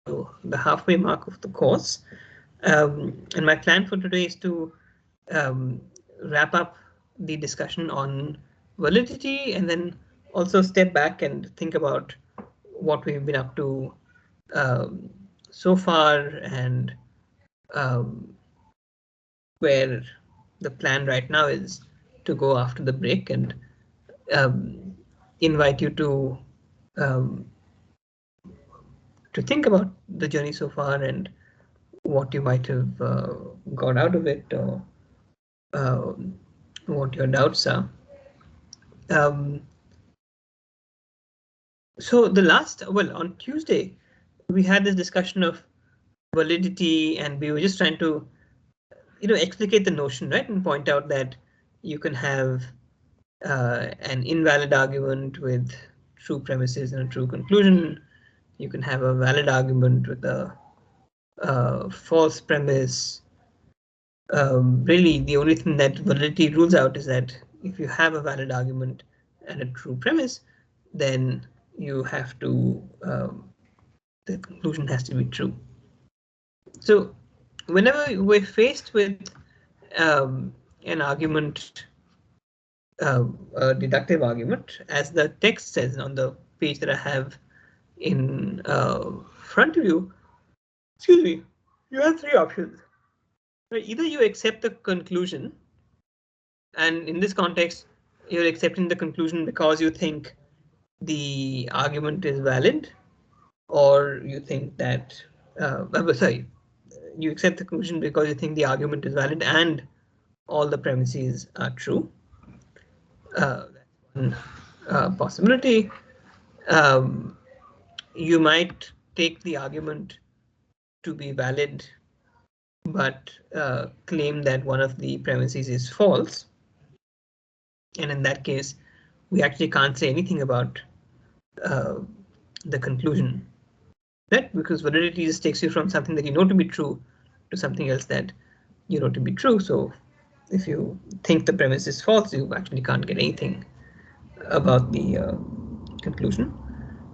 the halfway mark of the course. And my plan for today is to wrap up the discussion on validity and then also step back and think about what we've been up to um, so far and um, where the plan right now is to go after the break, and um, invite you um, to think about the journey so far and what you might have got out of it, or um, what your doubts are. Um, so on Tuesday, we had this discussion of validity, and we were just trying to, explicate the notion, right, and point out that you can have an invalid argument with true premises and a true conclusion. You can have a valid argument with a false premise. Really, the only thing that validity rules out is that if you have a valid argument and a true premise, then you have to, the conclusion has to be true. So whenever we're faced with an argument, a deductive argument, as the text says on the page that I have in front of you, excuse me, you have three options. Either you accept the conclusion, and in this context, you're accepting the conclusion because you think the argument is valid, or you think that, sorry, you accept the conclusion because you think the argument is valid and all the premises are true. That's one possibility. You might take the argument to be valid, but claim that one of the premises is false. And in that case, we actually can't say anything about the conclusion, right? Because validity just takes you from something that you know to be true to something else that you know to be true. So if you think the premise is false, you actually can't get anything about the conclusion.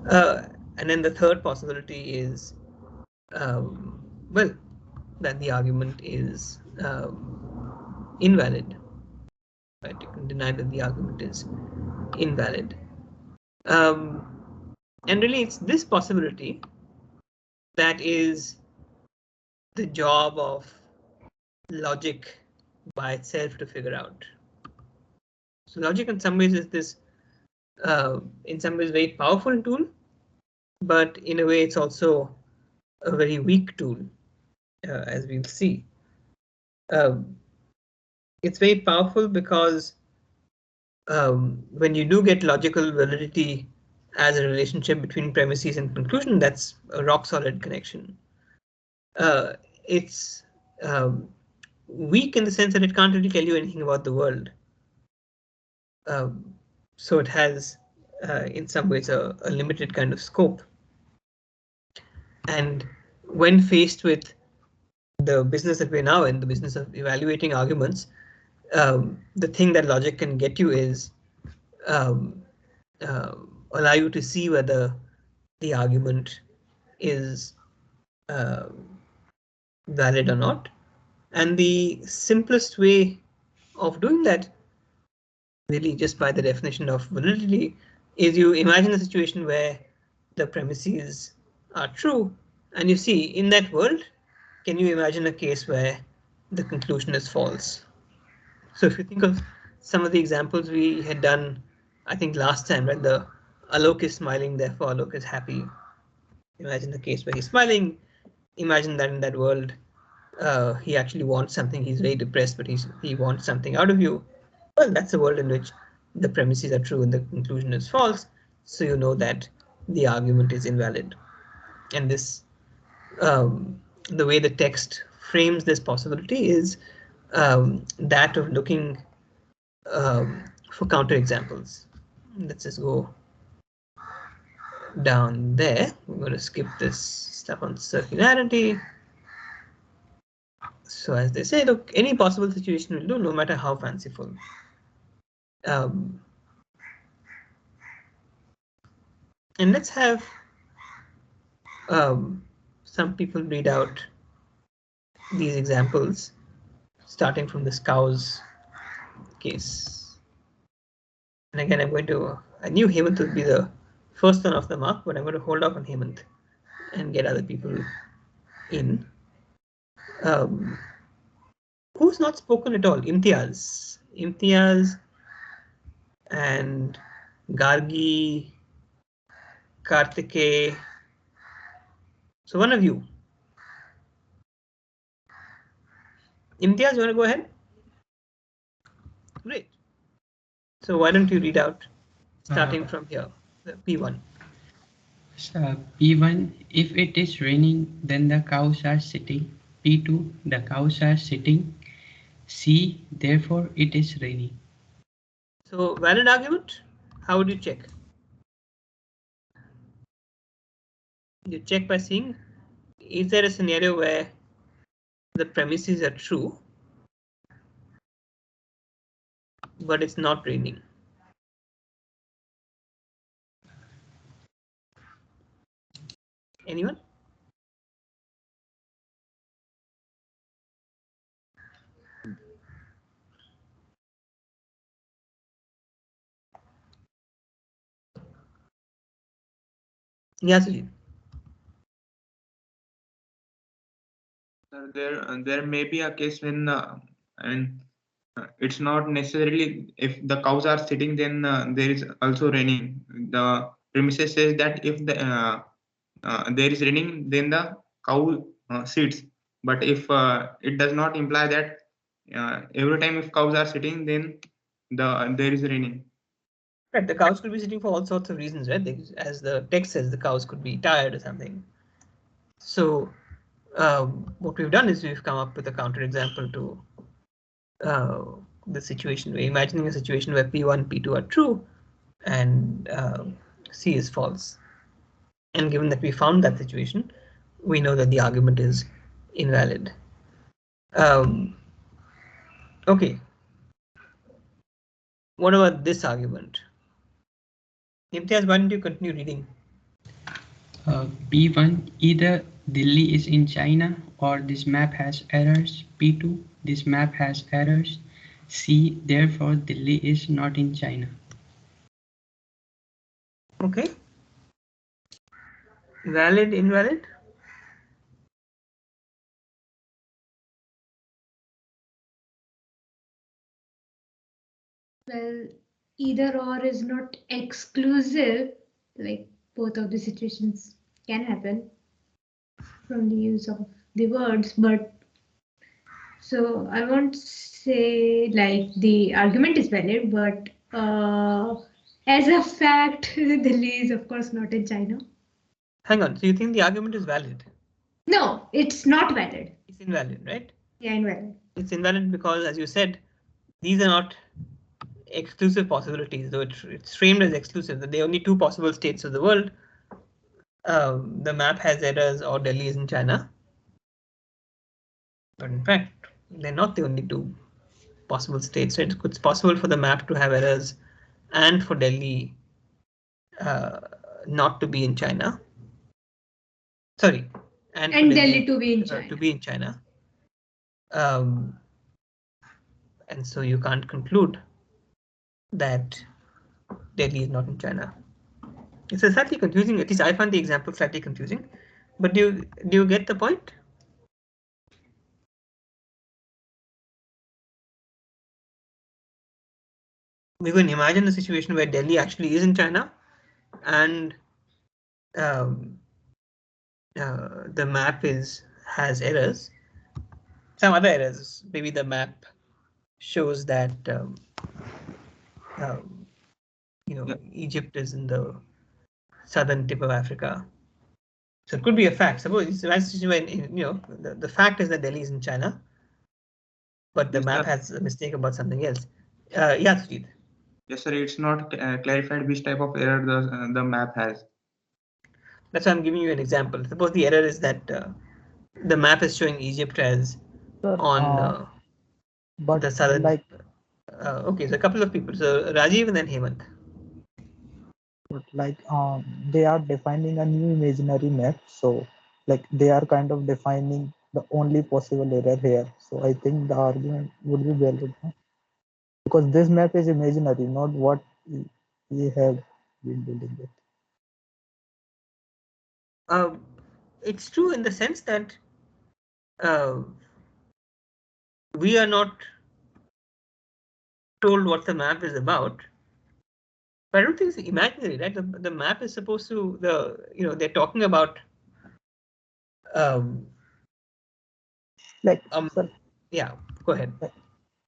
And then the third possibility is, well, that the argument is invalid. Right? You can deny that the argument is invalid. And really, it's this possibility that is the job of logic by itself to figure out. So logic in some ways is this, in some ways, very powerful tool, but in a way it's also a very weak tool, as we'll see. It's very powerful because when you do get logical validity as a relationship between premises and conclusion, that's a rock solid connection. It's weak in the sense that it can't really tell you anything about the world. So it has, in some ways, a limited kind of scope. And when faced with the business that we're now in, the business of evaluating arguments, the thing that logic can get you is allow you to see whether the argument is valid or not. And the simplest way of doing that, really just by the definition of validity, is you imagine a situation where the premises are true, and you see in that world, can you imagine a case where the conclusion is false? So if you think of some of the examples we had done, I think last time, right, the Alok is smiling, therefore Alok is happy. Imagine the case where he's smiling. Imagine that in that world, he actually wants something. He's very depressed, but he wants something out of you. Well, that's a world in which the premises are true and the conclusion is false. So you know that the argument is invalid. And this, the way the text frames this possibility is that of looking for counterexamples. Let's just go down there. We're going to skip this stuff on circularity. So as they say, look, any possible situation will do, no matter how fanciful. And let's have some people read out these examples, starting from this cow's case. And again, I knew Hemant would be the first one off the mark, but I'm going to hold off on Hemant and get other people in. Who's not spoken at all? Imtiaz and Gargi, Kartike. So one of you. Imtiaz, you want to go ahead? Great. So why don't you read out, starting from here, the P1. P1, if it is raining, then the cows are sitting. P2, the cows are sitting. C, therefore it is raining. So valid argument, how would you check? You check by seeing, is there a scenario where the premises are true, but it's not raining? Anyone? Yes, Sujit. There may be a case when and it's not necessarily if the cows are sitting, then there is also raining. The premises says that if there is raining, then the cow sits. But if it does not imply that every time if cows are sitting, then there is raining. Right, the cows could be sitting for all sorts of reasons, right? As the text says, the cows could be tired or something. So what we've done is we've come up with a counterexample to the situation. We're imagining a situation where P1, P2 are true and C is false. And given that we found that situation, we know that the argument is invalid. Okay. What about this argument? Imtiaz, why don't you continue reading? P1, either Delhi is in China or this map has errors. P2, this map has errors. C, therefore Delhi is not in China. Okay. Valid, invalid? Well, either or is not exclusive, like both of the situations can happen from the use of the words, but so I won't say like the argument is valid, but as a fact, Delhi is of course not in China. Hang on, so you think the argument is valid? No, it's not valid. It's invalid, right? Yeah, invalid. It's invalid because, as you said, these are not exclusive possibilities, though it's framed as exclusive, that there are only two possible states of the world. The map has errors or Delhi is in China. But in fact, they're not the only two possible states. Right? It's possible for the map to have errors and for Delhi not to be in China. Sorry, and Delhi to be in China. To be in China. And so you can't conclude that Delhi is not in China. It's slightly confusing. At least I find the example slightly confusing. But do you get the point? We can imagine a situation where Delhi actually is in China, and the map has errors, some other errors. Maybe the map shows that Egypt is in the southern tip of Africa. So it could be a fact. Suppose it's a situation when the fact is that Delhi is in China, but the map has a mistake about something else. Yeah, Sujit. Yes, sir. It's not clarified which type of error the map has. That's why I'm giving you an example. Suppose the error is that the map is showing Egypt as on the southern. Like, okay, so a couple of people. So Rajiv and then Hemant. but like they are defining a new imaginary map. So like they are kind of defining the only possible error here. So I think the argument would be valid, no? Because this map is imaginary, not what we have been dealing with. It's true in the sense that uh, we are not told what the map is about. But I don't think it's imaginary, right? The map is supposed to they're talking about um, Like, sir, yeah. Go ahead.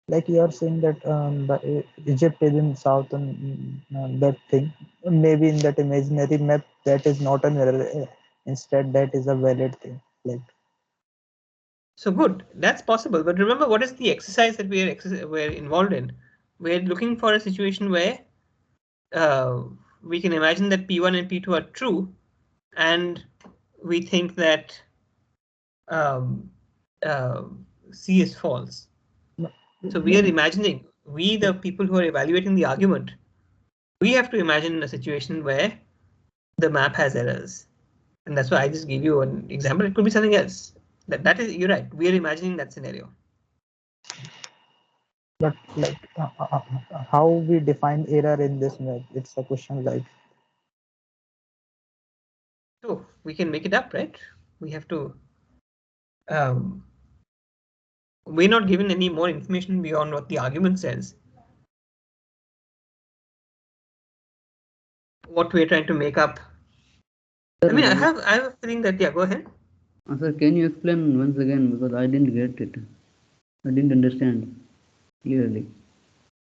like you are saying that Egypt is in south and that thing. Maybe in that imaginary map, that is not an error. Instead, that is a valid thing. Like, So good, that's possible. But remember, what is the exercise that we're involved in? We're looking for a situation where we can imagine that P1 and P2 are true, and we think that um, uh, C is false. So we are imagining, we the people who are evaluating the argument, we have to imagine a situation where the map has errors. And that's why I just gave you an example. It could be something else. That is, you're right. We are imagining that scenario. but like how we define error in this map? It's a question like. So we can make it up, right? We have to. We're not given any more information beyond what the argument says. What we're trying to make up. Sir, I mean, I have a feeling that, yeah, go ahead. Sir, can you explain once again, because I didn't get it. I didn't understand clearly.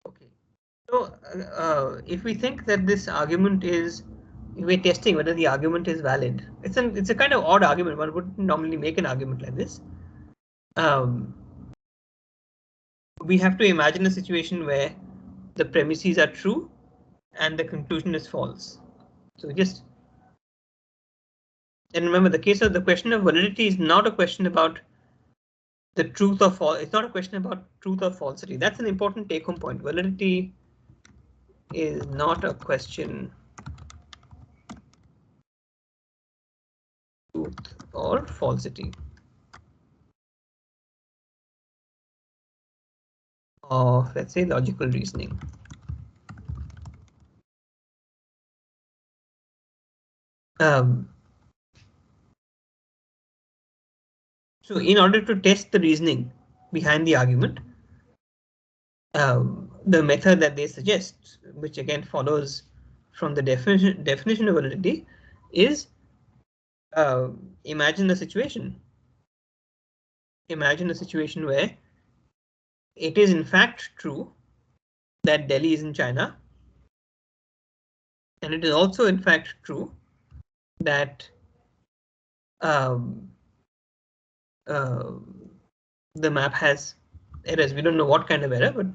Okay. So if we think that this argument is, we're testing whether the argument is valid. It's a kind of odd argument. One wouldn't normally make an argument like this. We have to imagine a situation where the premises are true and the conclusion is false. So and remember, the case of the question of validity is not a question about the truth or false. It's not a question about truth or falsity. That's an important take-home point. Validity is not a question of truth or falsity of, let's say, logical reasoning. So in order to test the reasoning behind the argument, the method that they suggest, which again follows from the definition of validity, is imagine a situation. Imagine a situation where it is in fact true that Delhi is in China, and it is also in fact true that the map has errors. We don't know what kind of error, but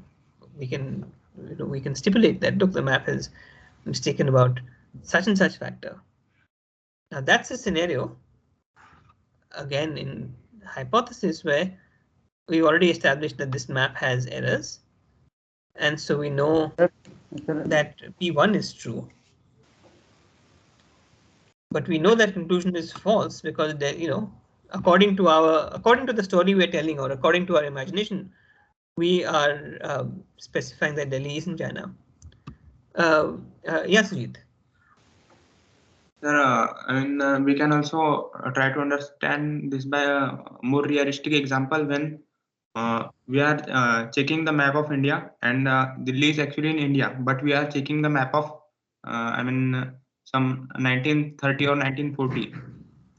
we can stipulate that, look, the map is mistaken about such and such factor. Now that's a scenario, again, in hypothesis where we already established that this map has errors, and so we know that P1 is true. But we know that conclusion is false because according to the story we're telling, or according to our imagination, we are specifying that Delhi is in China. Yeah, Sujit. Sir, we can also try to understand this by a more realistic example when we are checking the map of India, and Delhi is actually in India, but we are checking the map of some 1930 or 1940.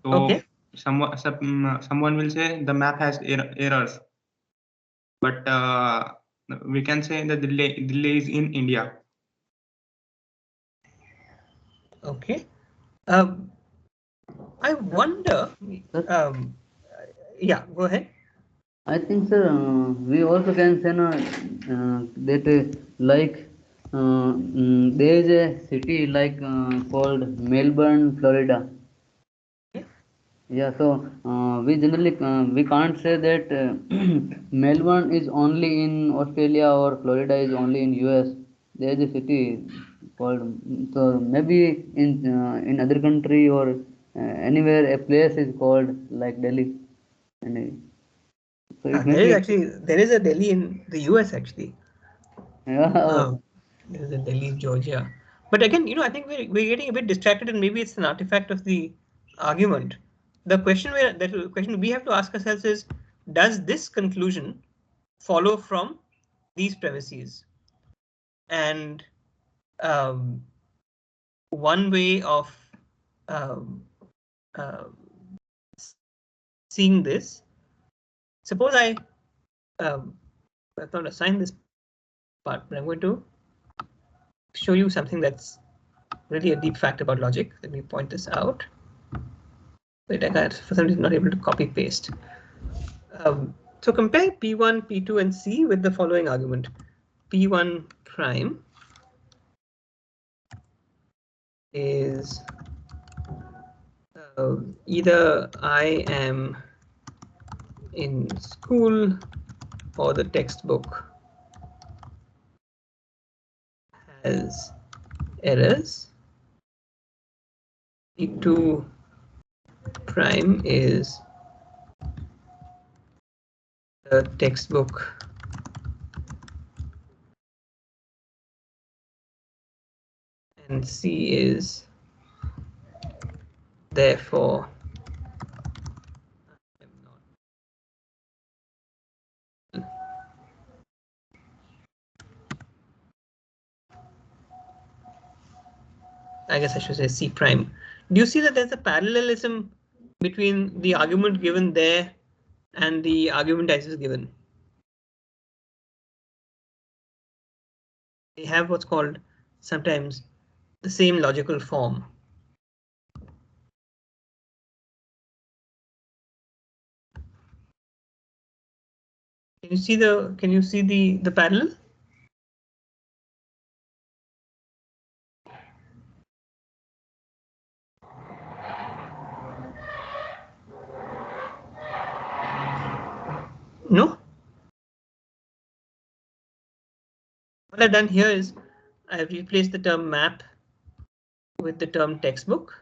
So Okay. someone will say the map has errors, but we can say that Delhi is in India. Okay. I wonder. Yeah, go ahead. I think, sir, we also can say that like there is a city like called Melbourne, Florida. Yeah, so we generally we can't say that Melbourne is only in Australia or Florida is only in US. There is a city called, so maybe in other country or anywhere a place is called like Delhi. And so it There makes is me actually a Delhi in the US actually. yeah, There's a Delhi, Georgia. But again, I think we're getting a bit distracted, and maybe it's an artifact of the argument. The question we have to ask ourselves is: does this conclusion follow from these premises? And um, one way of um, uh, seeing this, suppose I've not assigned this part, but I'm going to show you something that's really a deep fact about logic. Let me point this out. Wait, I got for some reason not able to copy paste. So compare P1, P2, and C with the following argument. P1 prime is either I am in school or the textbook has errors. P2 prime is the textbook and C is therefore I guess I should say C prime. Do you see that there's a parallelism between the argument given there and the argument I just given? They have what's called sometimes the same logical form. Can you see the parallel? No? What I've done here is I've replaced the term map with the term textbook,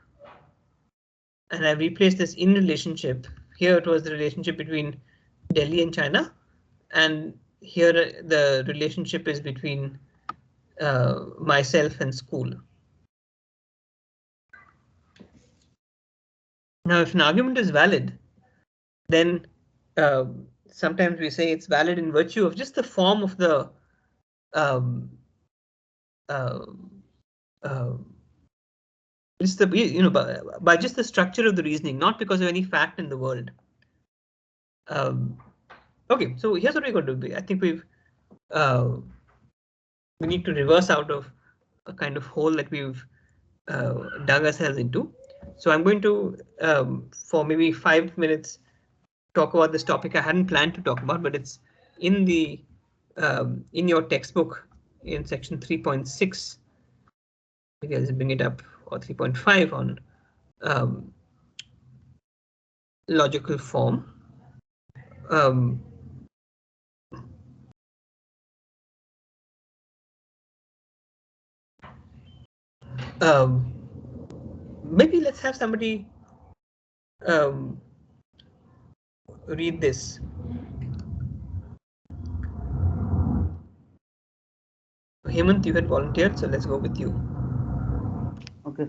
and I've replaced this in relationship. Here it was the relationship between Delhi and China, and here the relationship is between myself and school. Now, if an argument is valid, then sometimes we say it's valid in virtue of just the form of the um, uh, uh, just the by just the structure of the reasoning, not because of any fact in the world. Okay, so here's what we're going to do. I think we need to reverse out of a kind of hole that we've dug ourselves into. So I'm going to, for maybe 5 minutes, talk about this topic I hadn't planned to talk about, but it's in the in your textbook in section 3.6. Maybe I'll just bring it up, or 3.5 on logical form. Maybe let's have somebody read this. Hemant, you had volunteered, so let's go with you. okay.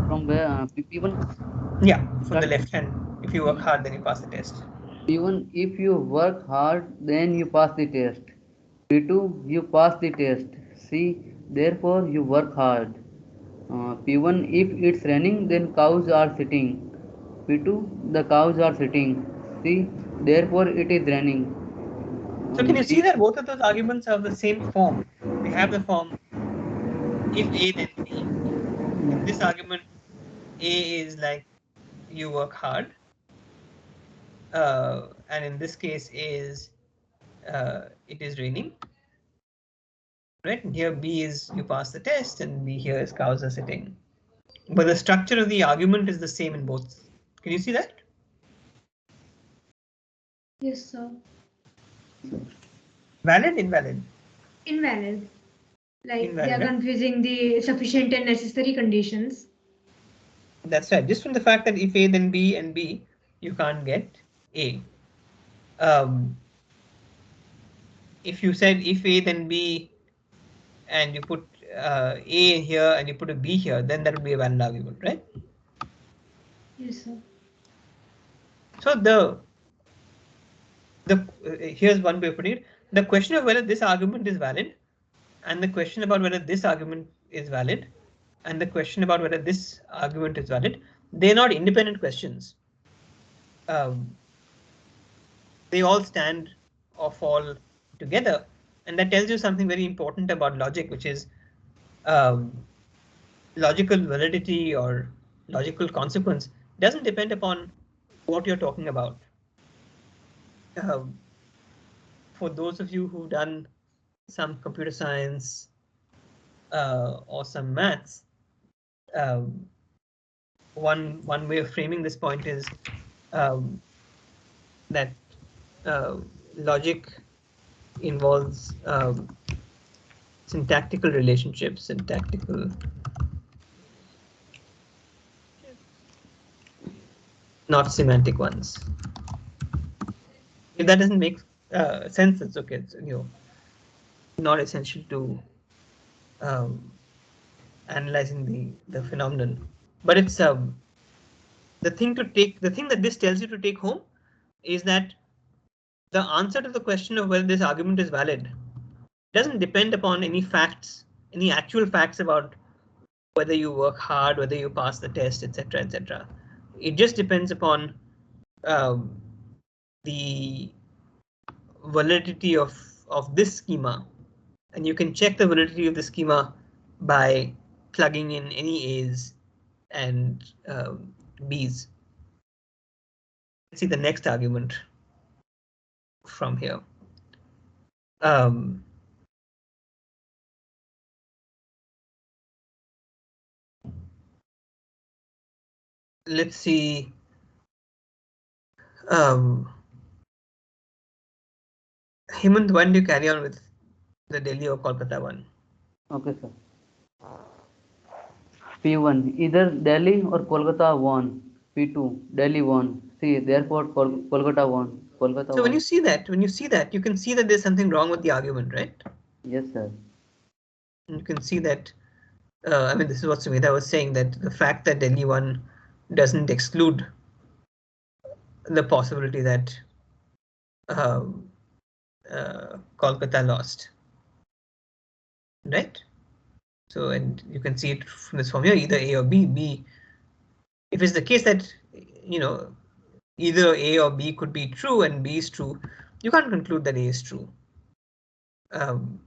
From where P1? Yeah, from the left hand. If you work hard, then you pass the test. P1, if you work hard, then you pass the test. P2, you pass the test. C, therefore you work hard. P1, if it's raining, then cows are sitting. P2, the cows are sitting. C, therefore it is raining. So can you see that both of those arguments are of the same form? They have the form if A then B. In this argument, A is like you work hard, and in this case is it is raining, right? And here B is you pass the test, and B here is cows are sitting. But the structure of the argument is the same in both. Can you see that? Yes, sir. Valid, invalid? Invalid. Like Invalid, they are right? confusing the sufficient and necessary conditions. That's right. Just from the fact that if A then B and B, you can't get A. If you said if A then B and you put A here and you put a B here, then that would be a valid argument, right? Yes, sir. So here's one way of putting it. The question of whether this argument is valid, and the question about whether this argument is valid, and the question about whether this argument is valid, they're not independent questions. They all stand or fall together, and that tells you something very important about logic, which is logical validity or logical consequence doesn't depend upon what you're talking about. For those of you who've done some computer science or some maths, one way of framing this point is that logic involves syntactical relationships, not semantic ones. If that doesn't make sense, it's okay. It's not essential to analyzing the phenomenon, but it's the thing that this tells you to take home is that the answer to the question of whether this argument is valid doesn't depend upon any facts, any actual facts about whether you work hard, whether you pass the test, etc., etc. It just depends upon the validity of this schema, and you can check the validity of the schema by plugging in any A's and B's. Let's see the next argument from here. Let's see. Hemant, why don't you carry on with the Delhi or Kolkata one? Okay, sir. P1, either Delhi or Kolkata won. P2, Delhi won. C, therefore Kolkata won. Kolkata So won. when you see that, you can see that there's something wrong with the argument, right? Yes, sir. You can see that. I mean, this is what Sumita was saying, that the fact that Delhi won doesn't exclude the possibility that Kolkata lost, right? So, and you can see it from this formula, either A or B. B, if it's the case that either A or B could be true and B is true, you can't conclude that A is true. And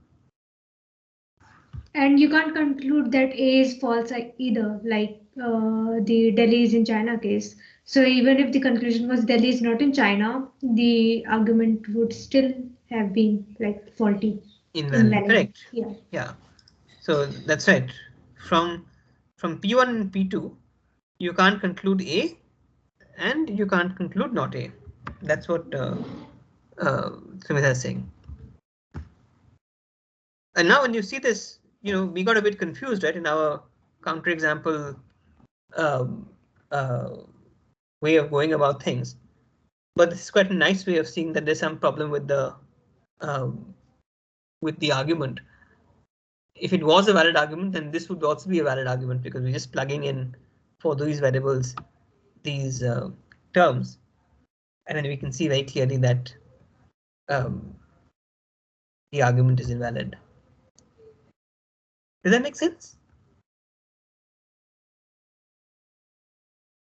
you can't conclude that A is false either, like the Delhi is in China case. So even if the conclusion was Delhi is not in China, the argument would still have been like faulty. Invalid. Correct. Yeah. Yeah. So that's right. From P1 and P2, you can't conclude A and you can't conclude not A. That's what Sumita is saying. And now when you see this, we got a bit confused, right, in our counterexample way of going about things. But this is quite a nice way of seeing that there's some problem with the argument. If it was a valid argument, then this would also be a valid argument, because we're just plugging in for these variables these terms, and then we can see very clearly that the argument is invalid. Does that make sense?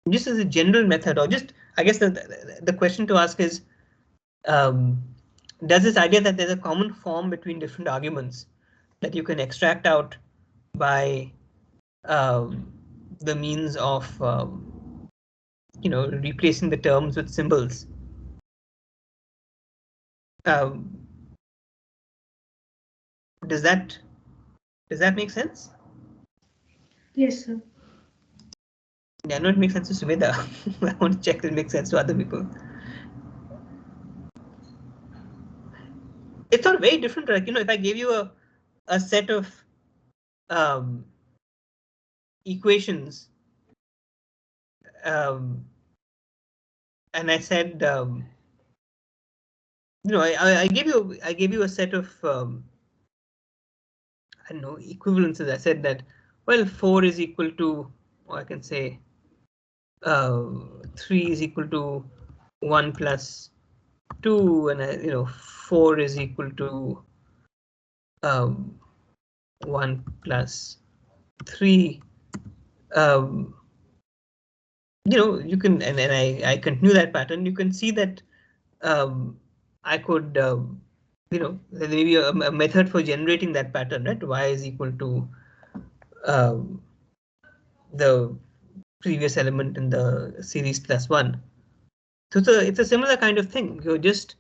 Just as a general method, or just, I guess the question to ask is, does this idea that there's a common form between different arguments that you can extract out by the means of replacing the terms with symbols, does that make sense? Yes, sir. I know it makes sense to Sumita. I want to check if it makes sense to other people. It's not very different. Like, if I gave you a set of equations and I said, I gave you a set of I don't know, equivalences. I said that, well, 4 is equal to, or I can say 3 is equal to 1 plus 2, and 4 is equal to 1 plus 3. You can, and I continue that pattern. You can see that I could, there may be a method for generating that pattern, right? Y is equal to the previous element in the series plus 1. So it's a similar kind of thing. You're just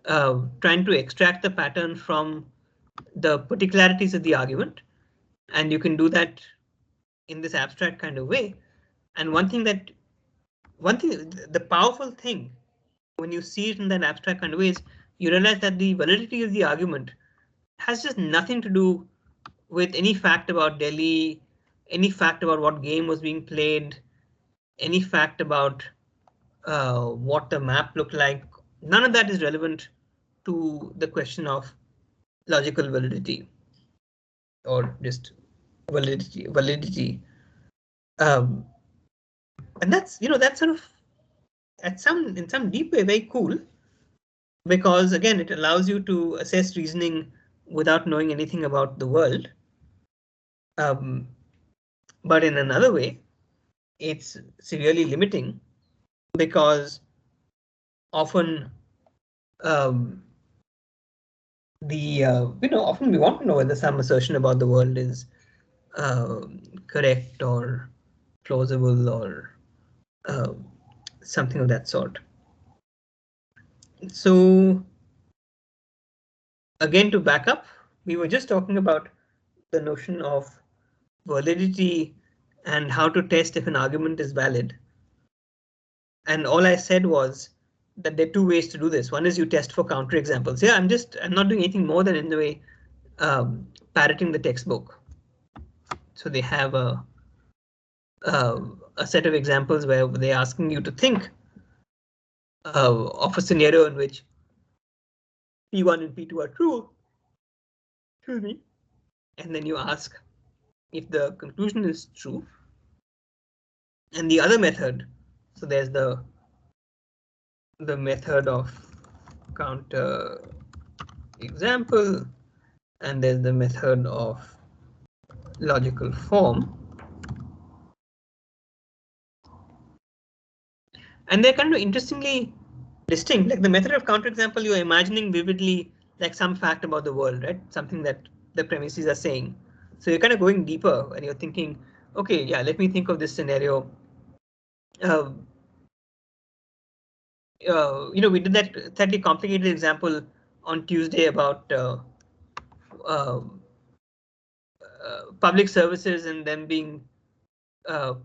trying to extract the pattern from the particularities of the argument, and you can do that in this abstract kind of way. And one thing, the powerful thing when you see it in that abstract kind of way is you realize that the validity of the argument has just nothing to do with any fact about Delhi, any fact about what game was being played, any fact about what the map looked like. None of that is relevant to the question of logical validity or just validity. And that's sort of in some deep way very cool, because again, it allows you to assess reasoning without knowing anything about the world. But in another way, it's severely limiting, because often often we want to know whether some assertion about the world is correct or plausible or something of that sort. So again, to back up, we were just talking about the notion of validity and how to test if an argument is valid. And all I said was that there are two ways to do this. One is you test for counterexamples. Yeah, I'm not doing anything more than in the way parroting the textbook. So they have a set of examples where they're asking you to think of a scenario in which P1 and P2 are true. Excuse me. And then you ask if the conclusion is true. And the other method, so there's the method of counter example, and there's the method of logical form. And they're kind of interestingly distinct. Like the method of counterexample, you're imagining vividly like some fact about the world, right? Something that the premises are saying. So you're kind of going deeper and you're thinking, okay, yeah, let me think of this scenario. We did that slightly complicated example on Tuesday about public services and them being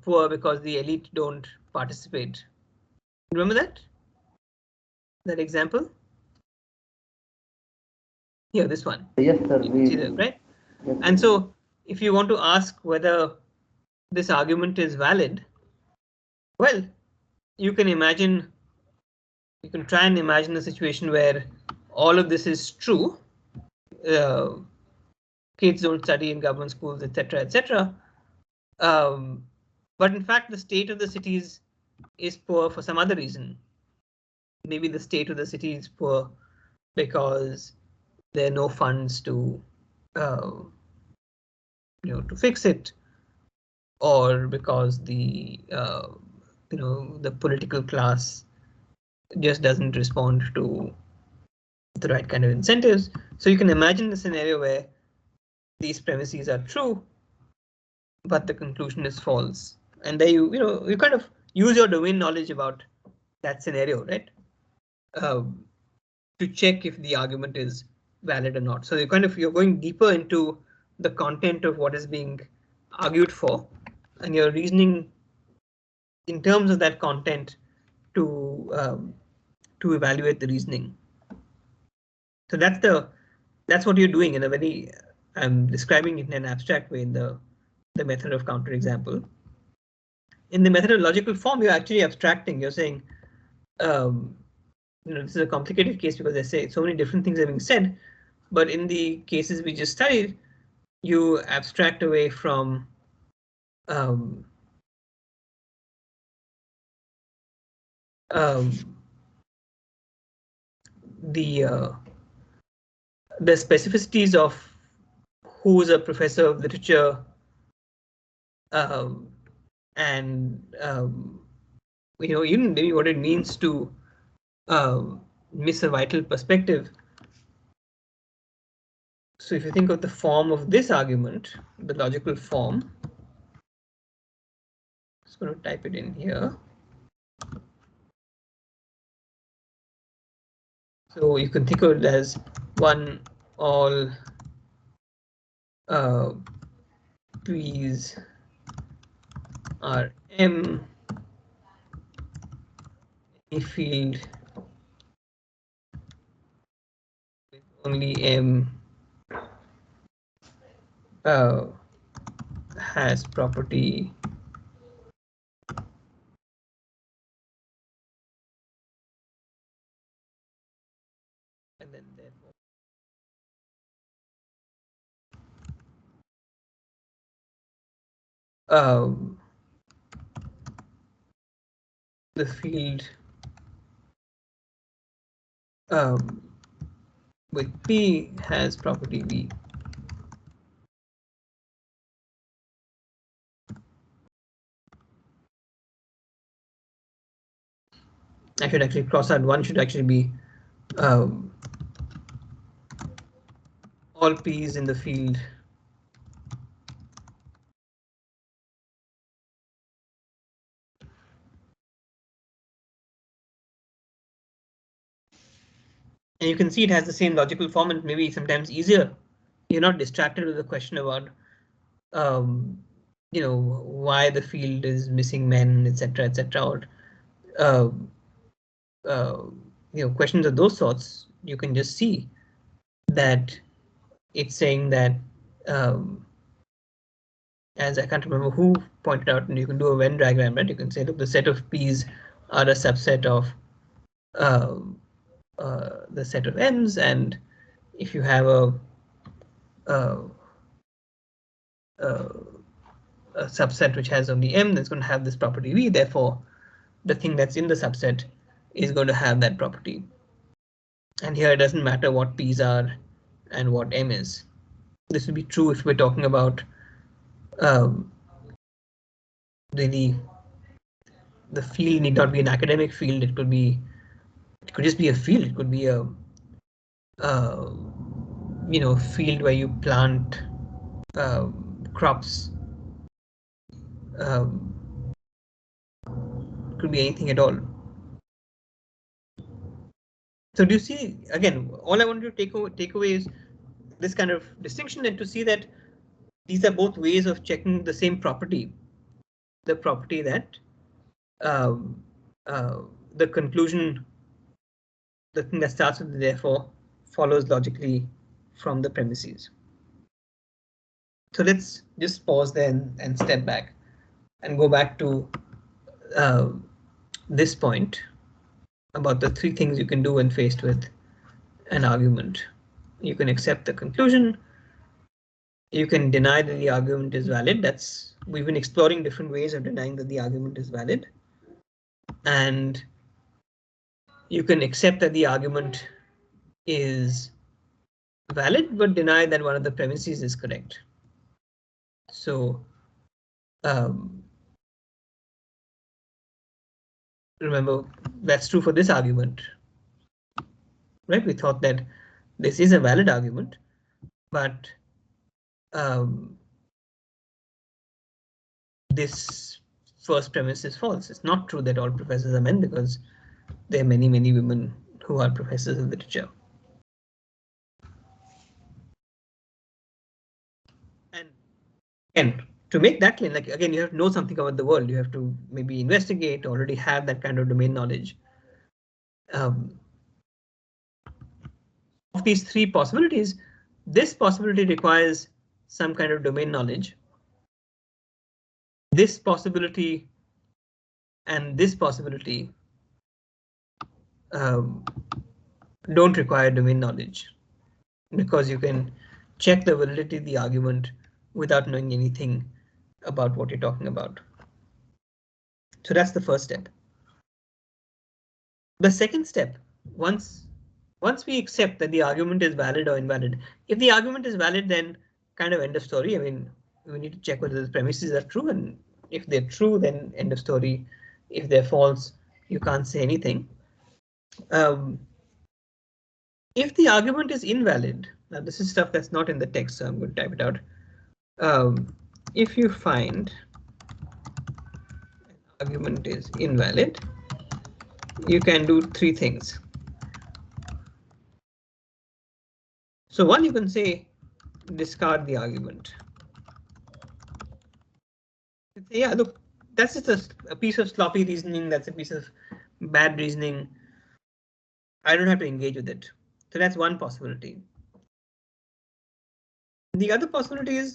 poor because the elite don't participate. Remember that example? Here, this one. Yes, sir. See that, right? Yes, and so if you want to ask whether this argument is valid, well, you can try and imagine a situation where all of this is true. Kids don't study in government schools, etc., etc. But in fact, the state of the cities is poor for some other reason. Maybe the state of the city is poor because there are no funds to fix it, or because the the political class just doesn't respond to the right kind of incentives. So you can imagine the scenario where these premises are true, but the conclusion is false. And there you kind of use your domain knowledge about that scenario, right? To check if the argument is valid or not. So you're going deeper into the content of what is being argued for, and you're reasoning in terms of that content to evaluate the reasoning. So that's what you're doing in a very, I'm describing it in an abstract way in the method of counterexample. in the methodological form, you're actually abstracting. You're saying, this is a complicated case because I say so many different things are being said. But in the cases we just studied, you abstract away from um, the specificities of who's a professor of literature, and even maybe what it means to miss a vital perspective. So if you think of the form of this argument, the logical form, I'm just going to type it in here. So you can think of it as one all P's are M, any field with only M has property and then therefore the field with P has property V. I should actually cross out one, should actually be all P's in the field and you can see it has the same logical form and maybe sometimes easier. You're not distracted with the question about why the field is missing men, etc., etc., or questions of those sorts. You can just see that it's saying that, as I can't remember who pointed out, and you can do a Venn diagram, right? You can say, look, the set of P's are a subset of the set of M's, and if you have a subset which has only M, that's going to have this property V. Therefore, the thing that's in the subset is going to have that property. And here it doesn't matter what P's are and what M is. This would be true if we're talking about really the field need not be an academic field. It could just be a field. It could be a field where you plant crops. Could be anything at all. So do you see, again, all I want to take away is this kind of distinction, and to see that these are both ways of checking the same property, the property that the conclusion, the thing that starts with the therefore, follows logically from the premises. So let's just pause there and step back and go back to this point about the three things you can do when faced with an argument. You can accept the conclusion. You can deny that the argument is valid. We've been exploring different ways of denying that the argument is valid. And you can accept that the argument is valid, but deny that one of the premises is correct. So remember, that's true for this argument, right? We thought that this is a valid argument, but this first premise is false. It's not true that all professors are men, because there are many, many women who are professors of literature. And to make that clear, like, again, you have to know something about the world. You have to maybe investigate, already have that kind of domain knowledge. Of these three possibilities, this possibility requires some kind of domain knowledge. This possibility and this possibility don't require domain knowledge, because you can check the validity of the argument without knowing anything about what you're talking about. So that's the first step. The second step, once we accept that the argument is valid or invalid, if the argument is valid, then kind of end of story. I mean, we need to check whether the premises are true, and if they're true, then end of story. If they're false, you can't say anything. If the argument is invalid, now this is stuff that's not in the text, so I'm going to type it out. If you find an argument is invalid, you can do three things. So one, you can say discard the argument. Yeah, look, that's just a piece of sloppy reasoning. That's a piece of bad reasoning. I don't have to engage with it. So that's one possibility. The other possibility is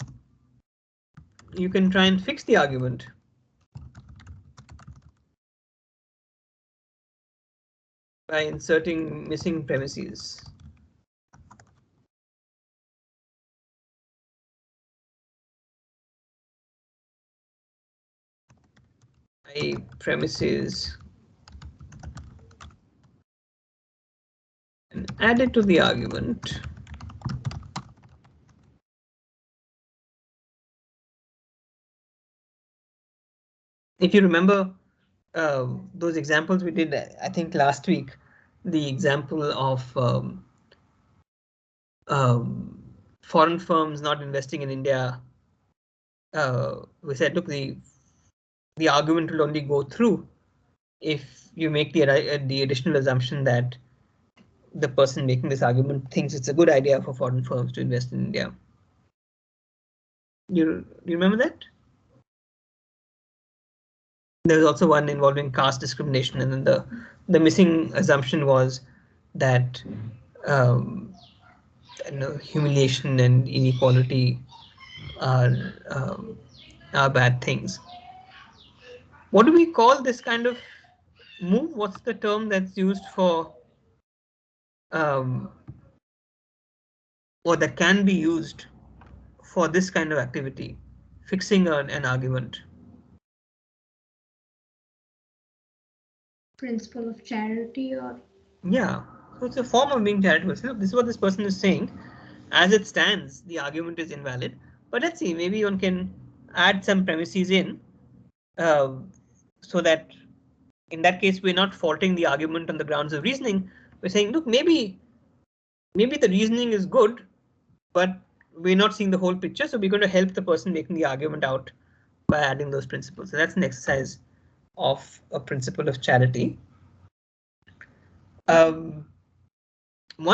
you can try and fix the argument by inserting missing premises. Premises and add it to the argument. If you remember those examples we did, I think last week, the example of foreign firms not investing in India, we said, look, the argument will only go through if you make the additional assumption that the person making this argument thinks it's a good idea for foreign firms to invest in India. You remember that? There was also one involving caste discrimination, and then the missing assumption was that humiliation and inequality are bad things. What do we call this kind of move? What's the term that's used for or that can be used for this kind of activity, fixing an argument? Principle of charity, or Yeah, so it's a form of being charitable. So this is what this person is saying. As it stands, the argument is invalid. But let's see, maybe one can add some premises in so that in that case, we're not faulting the argument on the grounds of reasoning. We're saying, look, maybe the reasoning is good, but we're not seeing the whole picture. So we're going to help the person making the argument out by adding those principles. So that's an exercise of a principle of charity. One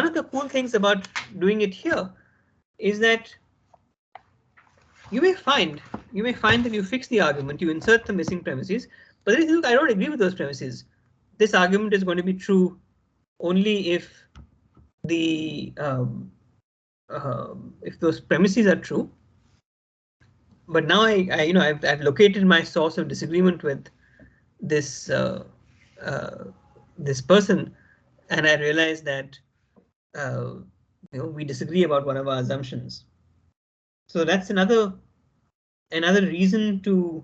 of the cool things about doing it here is that you may find that you fix the argument, you insert the missing premises, but then you think, I don't agree with those premises. This argument is going to be true only if the if those premises are true. But now I've located my source of disagreement with this this person, and I realized that we disagree about one of our assumptions. So that's another reason to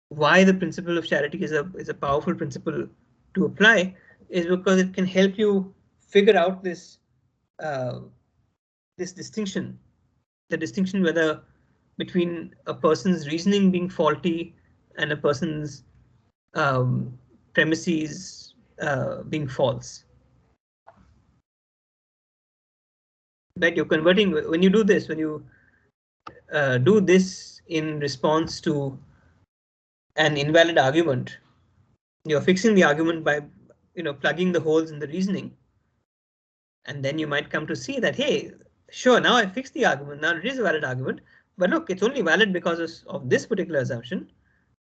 why the principle of charity is a powerful principle to apply, is because it can help you figure out this this distinction, the distinction whether between a person's reasoning being faulty and a person's premises being false. Right, you're converting when you do this, when you do this in response to an invalid argument, you're fixing the argument by plugging the holes in the reasoning, and then you might come to see that, hey, sure, now I fixed the argument, now it is a valid argument, but look, it's only valid because of this particular assumption,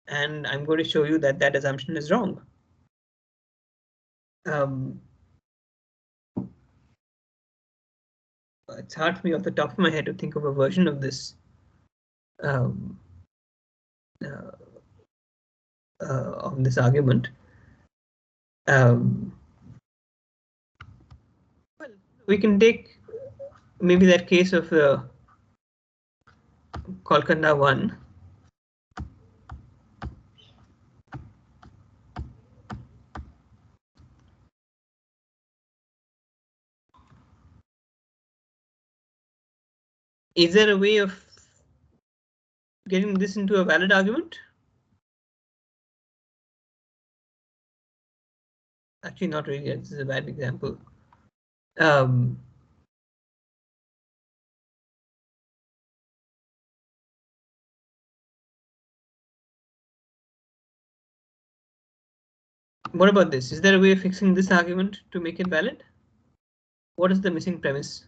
and I'm going to show you that that assumption is wrong. It's hard for me off the top of my head to think of a version of this of this argument. Well, we can take maybe that case of the Kolkanda 1. Is there a way of getting this into a valid argument? Actually, not really. This is a bad example. What about this? Is there a way of fixing this argument to make it valid? What is the missing premise?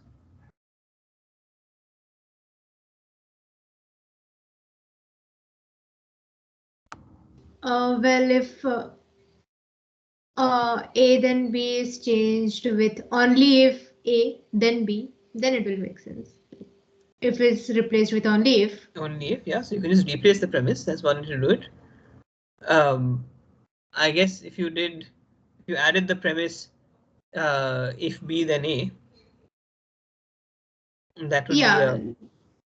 Well, if A then B is changed with only if A then B, then it will make sense. If it's replaced with only if. Only if, yeah. So you can just replace the premise. That's one way to do it. I guess if you added the premise if B then A, that would be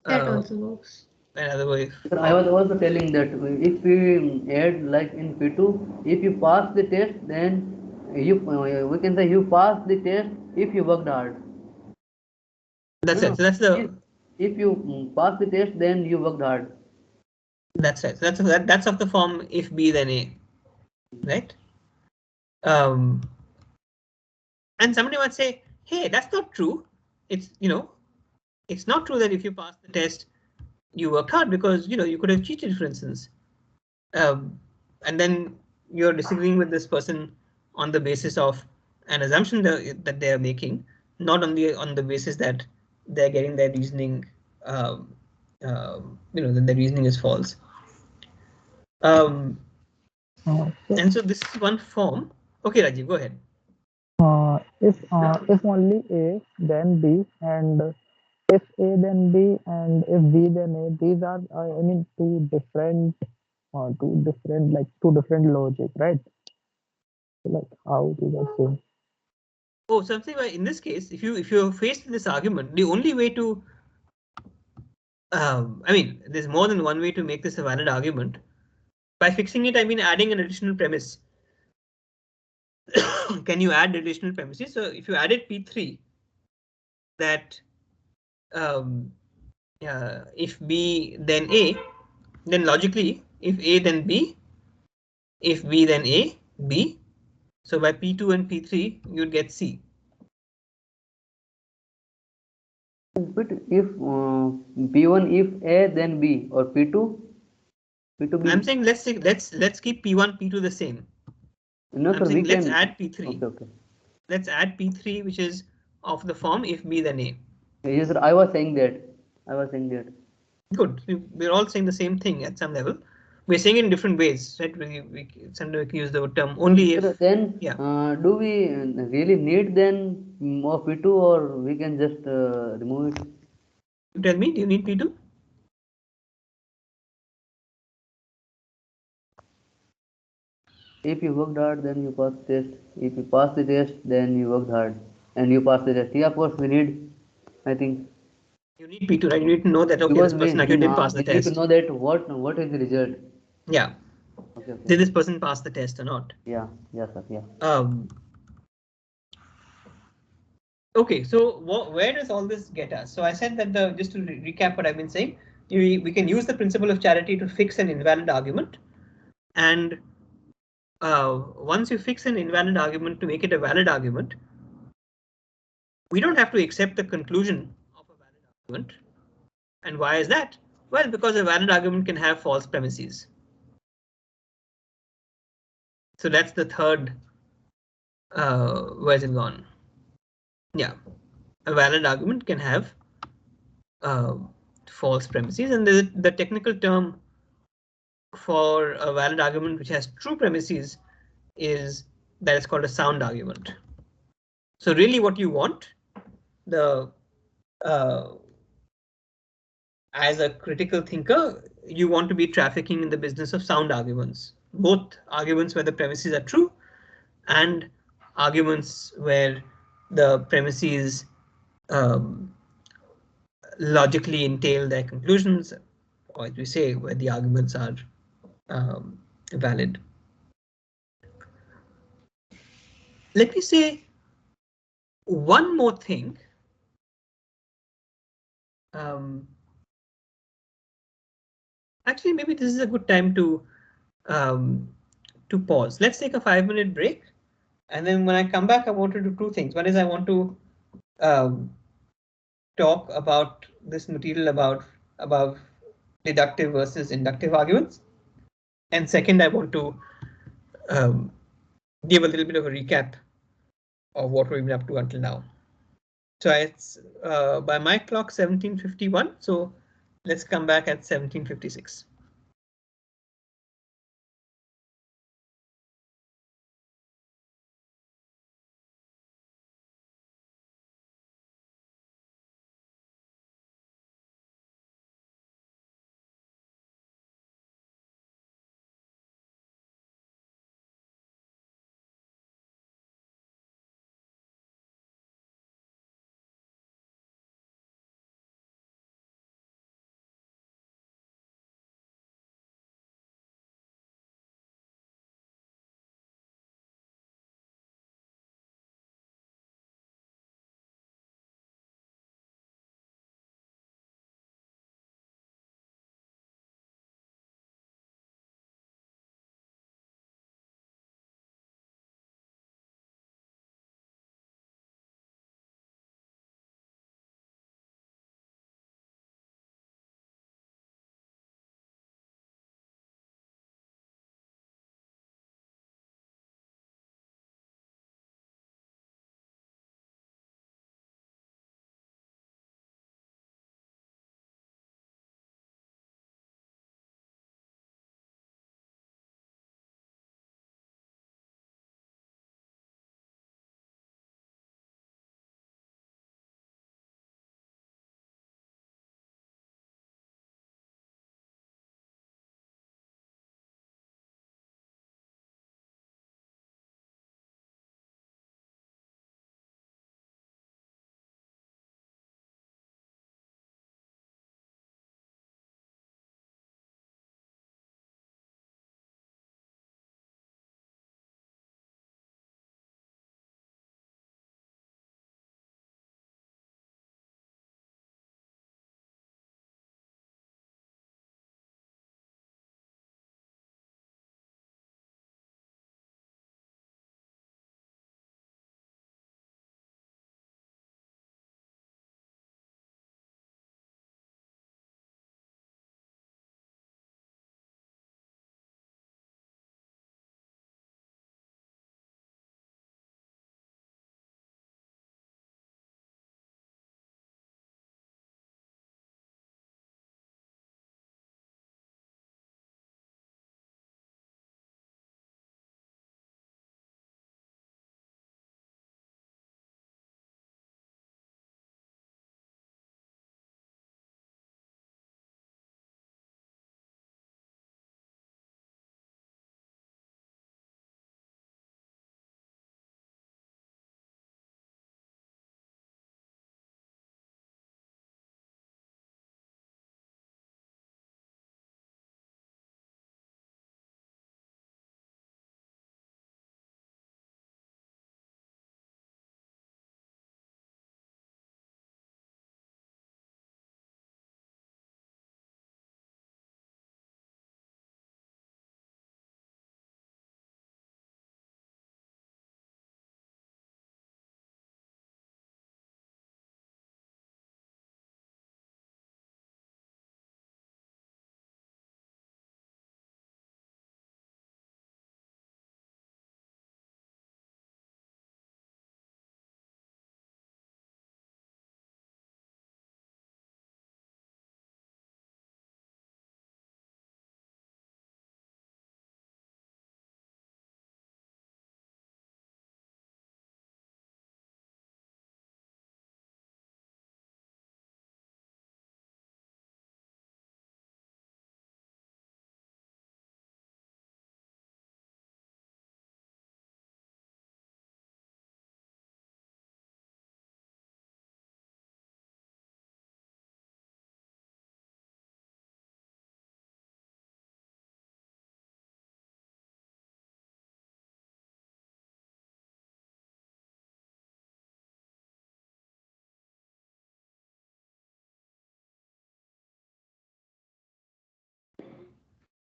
that also works. Another way. Sir, I was also telling that if we add like in P2, if you pass the test, then we can say you pass the test if you worked hard. That's it. So that's the. If you pass the test, then you worked hard. That's right. So that's of the form if B then A, right? And somebody might say, hey, that's not true. It's it's not true that if you pass the test, you worked hard, because you could have cheated, for instance. And then you're disagreeing with this person on the basis of an assumption that they are making, not on the basis that they're getting their reasoning, that the reasoning is false. And so this is one form. Okay, Rajiv, go ahead. If only A, then B, and if A then B, and if B then A, these are two different logic, right? So like how these are same. Oh, something like in this case, if you're faced with this argument, the only way to there's more than one way to make this a valid argument. By fixing it, I mean adding an additional premise. Can you add additional premises? So if you added P3, that if B then A, then logically if A then B, if B then A, B. So by P2 and P3, you'd get C. But if P1 if A then B, or P2 B. I'm saying let's keep P1 P2 the same. No, I'm saying let's add P3. Okay. Let's add P3, which is of the form if B then A. Yes, sir, I was saying that. Good. We're all saying the same thing at some level. We're saying it in different ways, right? Sometimes we can use the term only if. Then, do we really need then more P2, or we can just remove it? You tell me, do you need P2? If you worked hard, then you pass the test. If you pass the test, then you worked hard and you pass the test. Yeah, of course, we need, I think. You need P2, right? You need to know that, okay, because this person actually did pass the test. You need to know that what is the result. Yeah. Okay. Did this person pass the test or not? Yeah, sir, yeah. Okay, so where does all this get us? So I said that just to recap what I've been saying, we can use the principle of charity to fix an invalid argument. And once you fix an invalid argument to make it a valid argument, we don't have to accept the conclusion of a valid argument. And why is that? Well, because a valid argument can have false premises. So that's the third. Where's it gone? Yeah, a valid argument can have false premises, and the technical term for a valid argument which has true premises is that it's called a sound argument. So really what you want, as a critical thinker, you want to be trafficking in the business of sound arguments, both arguments where the premises are true and arguments where the premises um, logically entail their conclusions, or as we say, where the arguments are valid. Let me say one more thing. Actually, maybe this is a good time to pause. Let's take a 5-minute break, and then when I come back, I want to do two things. One is I want to talk about this material about deductive versus inductive arguments, and second, I want to um, give a little bit of a recap of what we've been up to until now. So it's by my clock 1751. So let's come back at 1756.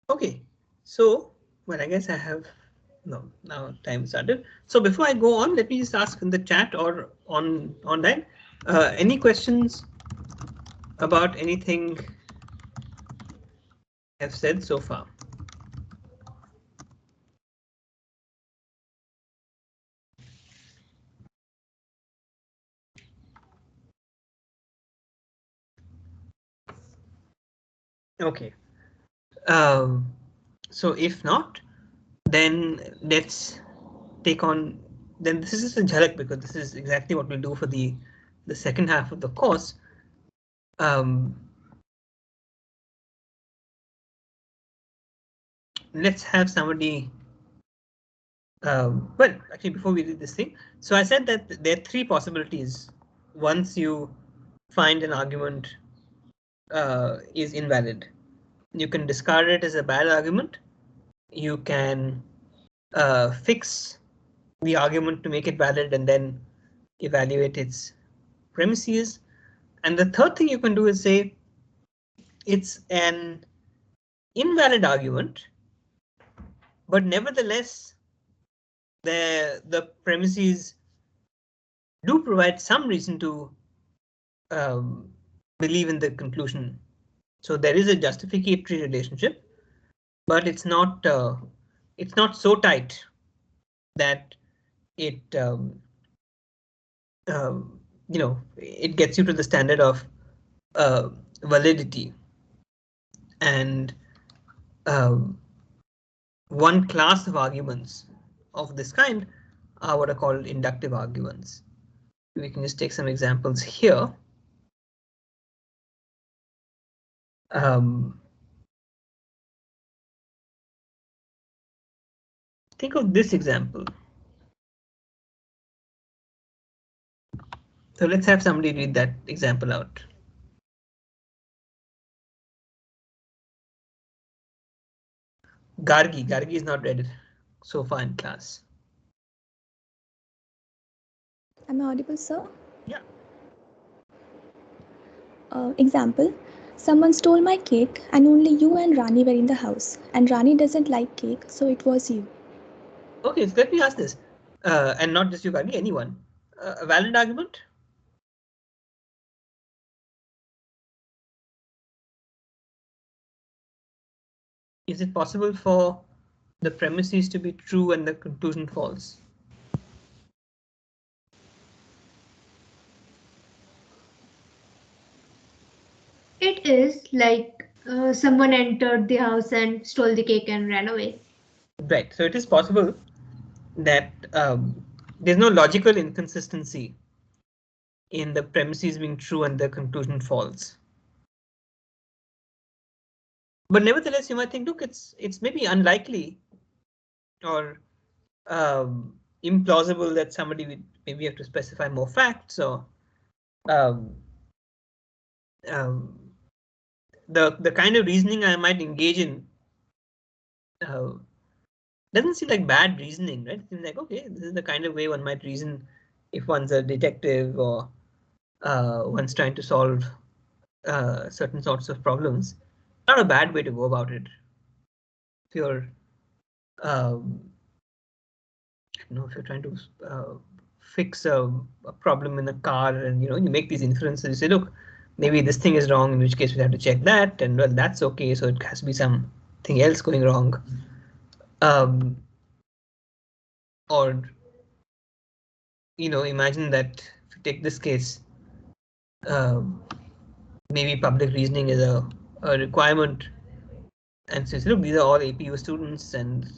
Okay, so well, I guess I have no now time started. So before I go on, let me just ask in the chat or on online, any questions about anything I've said so far? Okay. So if not, then let's take on. Then this is just a jhalak because this is exactly what we'll do for the second half of the course. Let's have somebody. Well, actually, before we do this thing, so I said that there are three possibilities. Once you find an argument is invalid, you can discard it as a bad argument. You can fix the argument to make it valid and then evaluate its premises. And the third thing you can do is say it's an invalid argument, but nevertheless the premises do provide some reason to um, believe in the conclusion. So there is a justificatory relationship, but it's not so tight that it it gets you to the standard of validity. And one class of arguments of this kind are what are called inductive arguments. We can just take some examples here. Think of this example. So let's have somebody read that example out. Gargi is not read so far in class. Am I audible, sir? Yeah. Example, someone stole my cake and only you and Rani were in the house, and Rani doesn't like cake, so it was you. Okay, so let me ask this, and not just you, Gargi, anyone. A valid argument? Is it possible for the premises to be true and the conclusion false? It is like someone entered the house and stole the cake and ran away. Right. So it is possible that there's no logical inconsistency in the premises being true and the conclusion false. But nevertheless, you might think, look, it's maybe unlikely or implausible that somebody would maybe have to specify more facts, or the kind of reasoning I might engage in doesn't seem like bad reasoning, right? It seems like, okay, this is the kind of way one might reason if one's a detective or one's trying to solve certain sorts of problems. Not a bad way to go about it. If you're if you're trying to fix a problem in a car, and you make these inferences, you say, look, maybe this thing is wrong, in which case we have to check that, and well, that's okay, so it has to be something else going wrong. Or imagine that if you take this case, maybe public reasoning is a requirement, and so look, these are all APU students and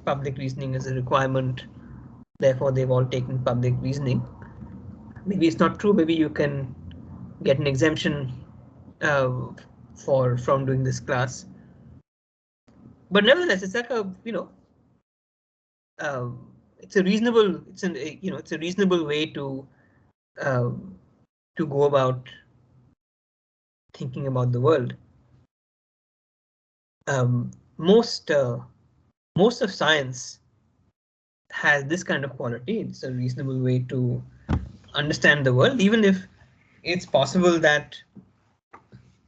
public reasoning is a requirement, therefore they've all taken public reasoning. Maybe it's not true, maybe you can get an exemption from doing this class, but nevertheless it's like a it's a reasonable it's a reasonable way to go about thinking about the world. Most of science has this kind of quality. It's a reasonable way to understand the world, even if it's possible that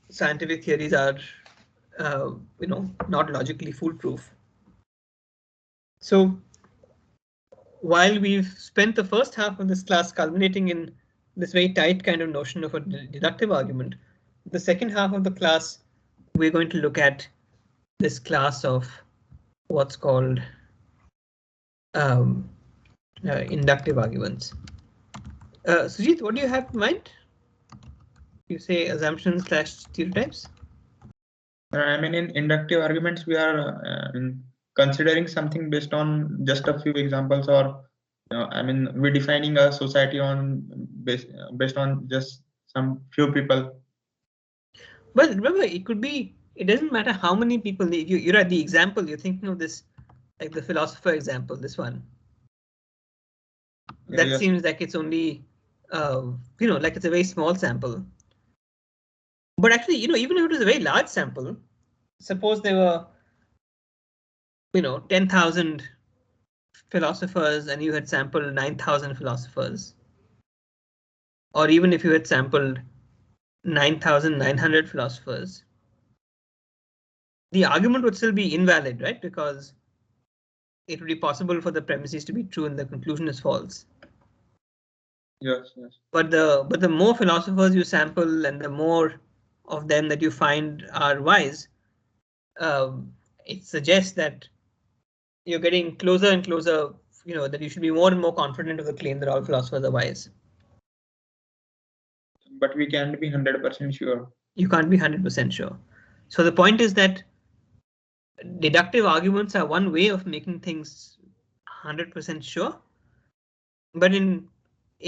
scientific theories are not logically foolproof. So while we've spent the first half of this class culminating in this very tight kind of notion of a deductive argument, the second half of the class, we're going to look at this class of what's called inductive arguments. Sujit, what do you have in mind? You say assumptions / stereotypes? I mean, in inductive arguments, we are considering something based on just a few examples, or I mean, we're defining a society on based on just some few people. Well, remember, it could be. It doesn't matter how many people. You're at the example. You're thinking of this, like the philosopher example. This one. That Yes. Seems like it's only, like it's a very small sample. But actually, even if it was a very large sample, suppose there were, 10,000 philosophers and you had sampled 9,000 philosophers. Or even if you had sampled 9,900 philosophers, the argument would still be invalid, right? Because it would be possible for the premises to be true and the conclusion is false. Yes, yes. But the more philosophers you sample and the more of them that you find are wise, it suggests that you're getting closer and closer, that you should be more and more confident of the claim that all philosophers are wise. But we can't be 100% sure. You can't be 100% sure. So the point is that deductive arguments are one way of making things 100% sure. But in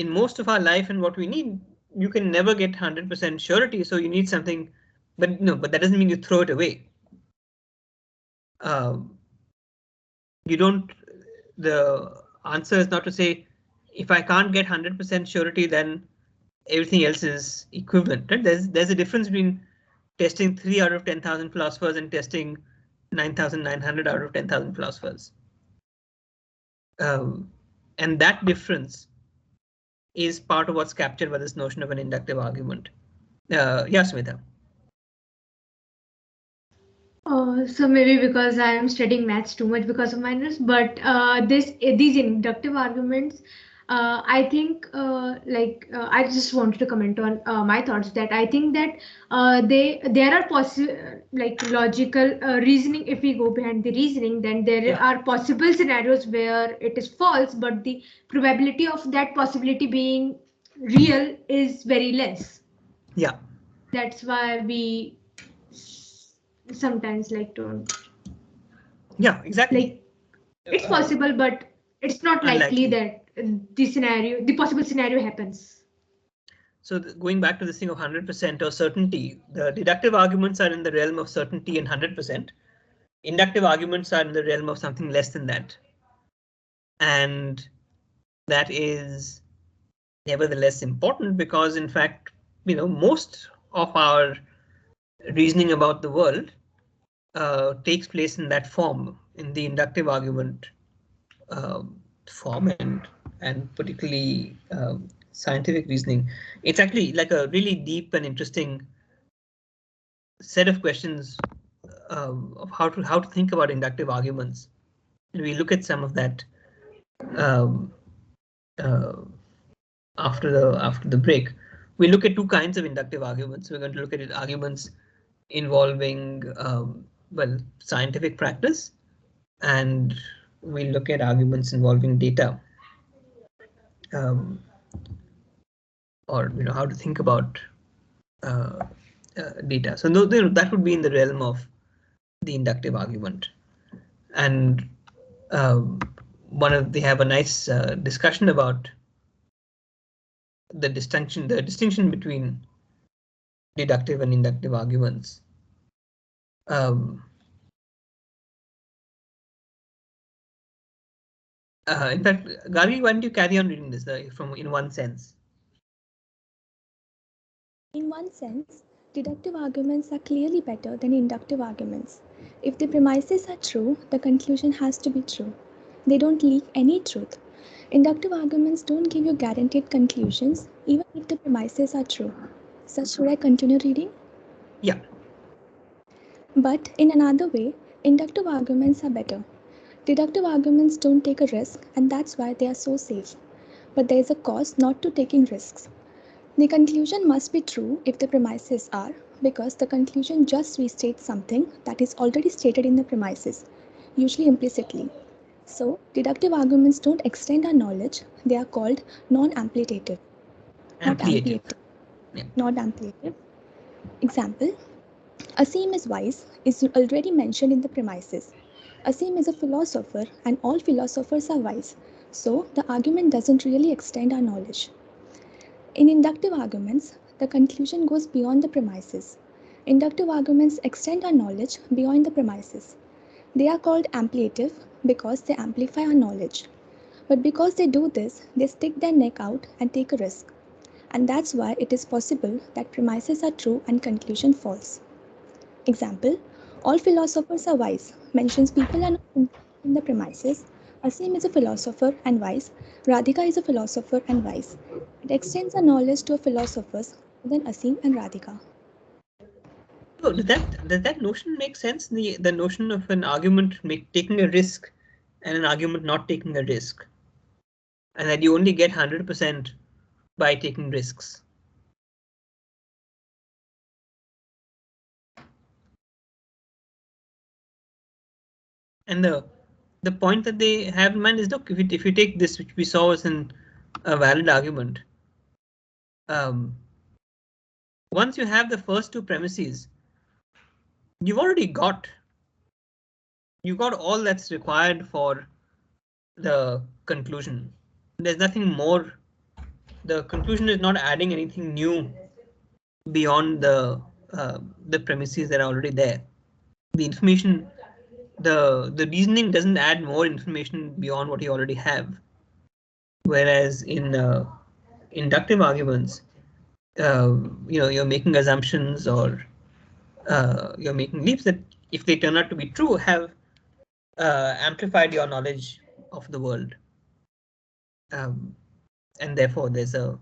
most of our life and what we need, you can never get 100% surety. So you need something, but that doesn't mean you throw it away. You don't. The answer is not to say if I can't get 100% surety, then everything else is equivalent. Right? There's a difference between testing 3 out of 10,000 philosophers and testing 9,900 out of 10,000 philosophers. And that difference is part of what's captured by this notion of an inductive argument. Yeah, Smita. So maybe because I am studying maths too much because of minors, but these inductive arguments, I think I just wanted to comment on my thoughts that I think that there are possible logical reasoning. If we go behind the reasoning, then there are possible scenarios where it is false, but the probability of that possibility being real is very less. Yeah. That's why we sometimes don't. Yeah, exactly. It's possible, but it's not likely that the possible scenario happens. So going back to this thing of 100% or certainty, the deductive arguments are in the realm of certainty and 100%. Inductive arguments are in the realm of something less than that. And that is nevertheless important because, in fact, most of our reasoning about the world takes place in that form, in the inductive argument form, and particularly scientific reasoning. It's actually like a really deep and interesting set of questions of how to think about inductive arguments. And we look at some of that after the break. We look at two kinds of inductive arguments. We're going to look at arguments involving scientific practice, and we look at arguments involving data, or how to think about data. So that would be in the realm of the inductive argument. And they have a nice discussion about the distinction between deductive and inductive arguments. In fact, Gargi, why don't you carry on reading this in one sense? In one sense, deductive arguments are clearly better than inductive arguments. If the premises are true, the conclusion has to be true. They don't leak any truth. Inductive arguments don't give you guaranteed conclusions, even if the premises are true. So should I continue reading? Yeah. But in another way, inductive arguments are better. Deductive arguments don't take a risk, and that's why they are so safe. But there is a cost not to taking risks. The conclusion must be true if the premises are, because the conclusion just restates something that is already stated in the premises, usually implicitly. So, deductive arguments don't extend our knowledge, they are called non-ampliative. Not Ampliative. ampliative. Yeah. Not ampliative. Example, Asim is wise is already mentioned in the premises. Asim is a philosopher and all philosophers are wise. So, the argument doesn't really extend our knowledge. In inductive arguments, the conclusion goes beyond the premises. Inductive arguments extend our knowledge beyond the premises. They are called ampliative because they amplify our knowledge. But because they do this, they stick their neck out and take a risk. And that's why it is possible that premises are true and conclusion false. Example, all philosophers are wise mentions people are not in the premises. Asim is a philosopher and wise. Radhika is a philosopher and wise. It extends our knowledge to philosophers other than Asim and Radhika. So does that notion make sense? The notion of an argument taking a risk and an argument not taking a risk, and that you only get 100% by taking risks. And the point that they have in mind is, look, if you take this, which we saw as a valid argument, once you have the first two premises, you've already got all that's required for the conclusion. There's nothing more. The conclusion is not adding anything new beyond the premises that are already there. The information, the reasoning doesn't add more information beyond what you already have. Whereas in inductive arguments, you're making assumptions, or you're making leaps that, if they turn out to be true, have amplified your knowledge of the world, and therefore there's the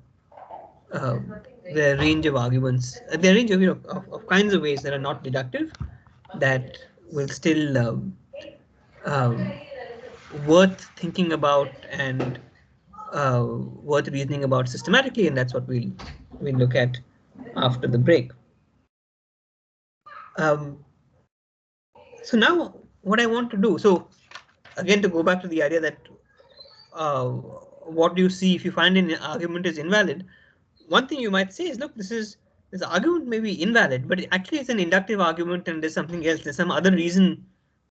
range of arguments, the range of of kinds of ways that are not deductive, that will still um, worth thinking about and worth reasoning about systematically, and that's what we'll look at after the break. So now what I want to do, so again, to go back to the idea that what do you see if you find an argument is invalid? One thing you might say is, look, this argument may be invalid, but actually it's an inductive argument, and there's something else. There's some other reason.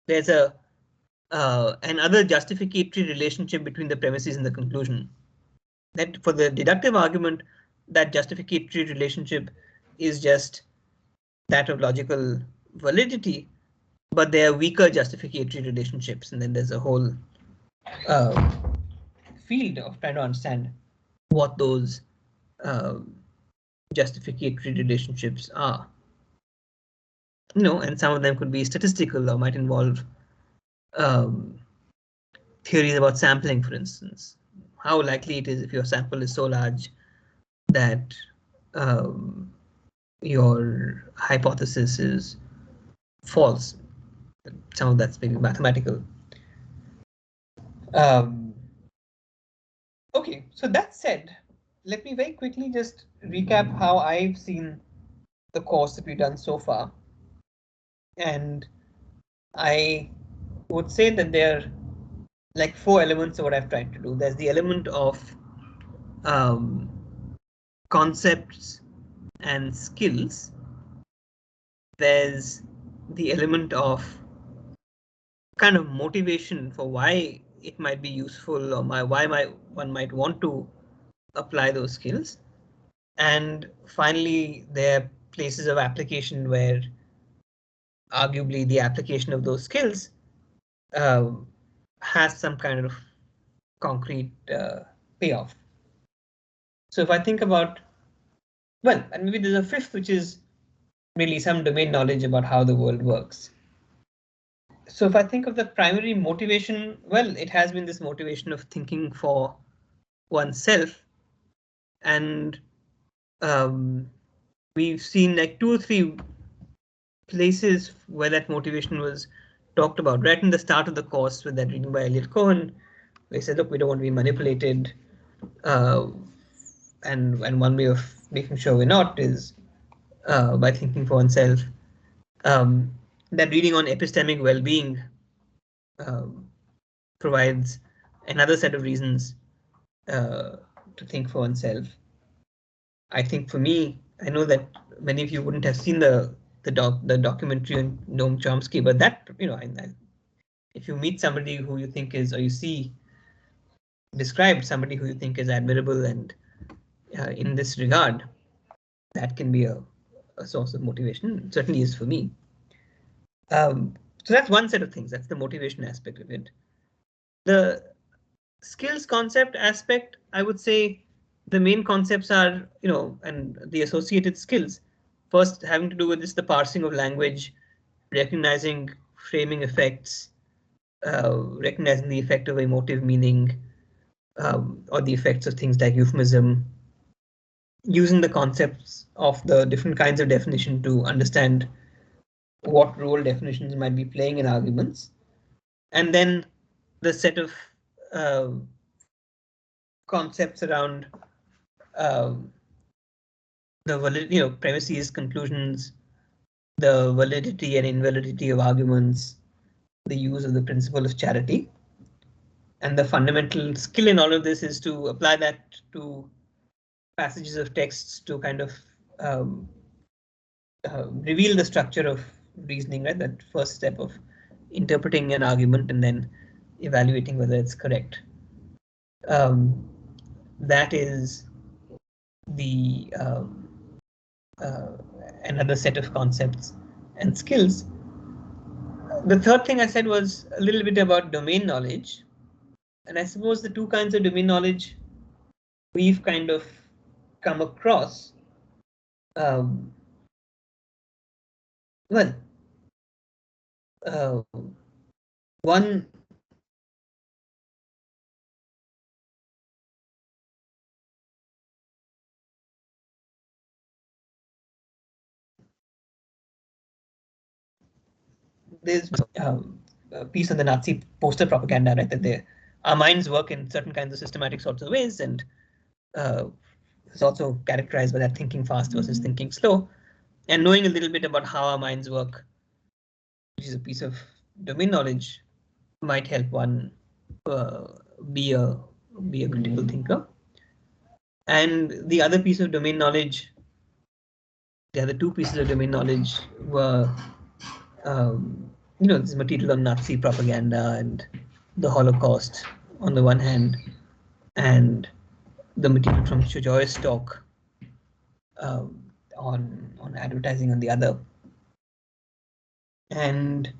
There's another justificatory relationship between the premises and the conclusion. That for the deductive argument, that justificatory relationship is just that of logical validity, but there are weaker justificatory relationships, and then there's a whole field of trying to understand what those justificatory relationships are. And some of them could be statistical, or might involve theories about sampling, for instance. How likely it is, if your sample is so large, that your hypothesis is false. Some of that's maybe mathematical. Okay, so that said, let me very quickly just recap how I've seen the course that we've done so far. And I would say that there are like 4 elements of what I've tried to do. There's the element of concepts and skills. There's the element of kind of motivation for why it might be useful, or why one might want to apply those skills. And finally, there are places of application where arguably the application of those skills has some kind of concrete payoff. So if I think about, well, and maybe there's a fifth, which is really some domain knowledge about how the world works. So if I think of the primary motivation, well, it has been this motivation of thinking for oneself. And we've seen like 2 or 3 places where that motivation was talked about, right in the start of the course with that reading by Elliot Cohen. They said, look, we don't want to be manipulated. And one way of making sure we're not is by thinking for oneself. That reading on epistemic well-being provides another set of reasons to think for oneself. I think for me, I know that many of you wouldn't have seen the documentary on Noam Chomsky, but that, if you meet somebody who you think is, or you see described somebody who you think is admirable and in this regard, that can be a source of motivation. It certainly is for me. So that's one set of things. That's the motivation aspect of it. The skills concept aspect, I would say the main concepts are, and the associated skills. First, having to do with just the parsing of language, recognizing framing effects, recognizing the effect of emotive meaning, or the effects of things like euphemism, using the concepts of the different kinds of definition to understand what role definitions might be playing in arguments, and then the set of concepts around the validity, premises, conclusions, the validity and invalidity of arguments, the use of the principle of charity. And the fundamental skill in all of this is to apply that to passages of texts to kind of reveal the structure of reasoning, right? That first step of interpreting an argument and then evaluating whether it's correct. That is the another set of concepts and skills. The third thing I said was a little bit about domain knowledge. And I suppose the two kinds of domain knowledge we've kind of come across. Well, one there's a piece of the Nazi poster propaganda, right? That our minds work in certain kinds of systematic sorts of ways, and it's also characterized by that thinking fast versus thinking slow. And knowing a little bit about how our minds work, which is a piece of domain knowledge, might help one be a critical thinker. And the other piece of domain knowledge, the other two pieces of domain knowledge were, this material on Nazi propaganda and the Holocaust on the one hand, and the material from Joyce's talk on advertising on the other. And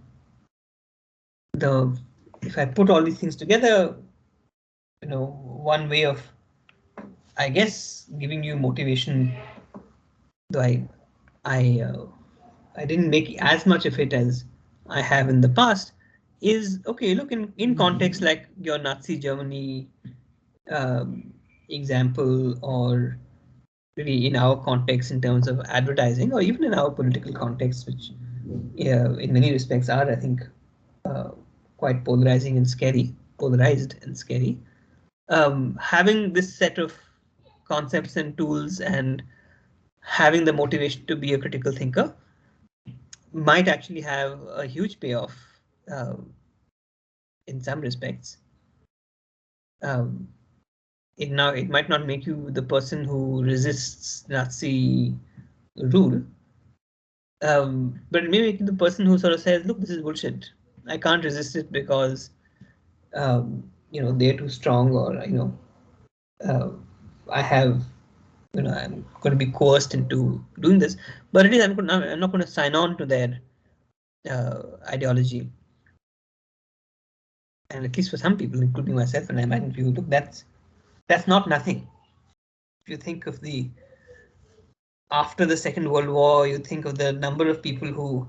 if I put all these things together, one way of, I guess, giving you motivation, though I didn't make as much of it as I have in the past, is okay. Look, in context like your Nazi Germany example, or really in our context in terms of advertising, or even in our political context, which in many respects are, I think, quite polarized and scary. Having this set of concepts and tools and having the motivation to be a critical thinker might actually have a huge payoff in some respects. It might not make you the person who resists Nazi rule, but it may make you the person who sort of says, look, this is bullshit. I can't resist it because they're too strong, or I have, I'm going to be coerced into doing this. But it is, I'm not going to sign on to their ideology. And at least for some people, including myself, and I imagine if you look, that's not nothing. If you think of after the Second World War, you think of the number of people who,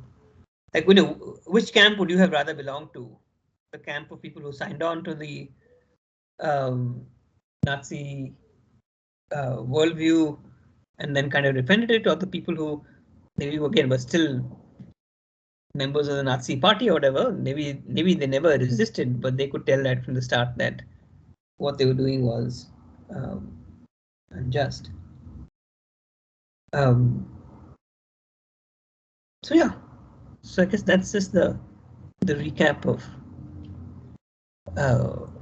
like, which camp would you have rather belonged to? The camp of people who signed on to the Nazi worldview and then kind of repented it, or the people who maybe again were still members of the Nazi party or whatever. Maybe they never resisted, but they could tell that from the start that what they were doing was unjust. So yeah, so I guess that's just the recap of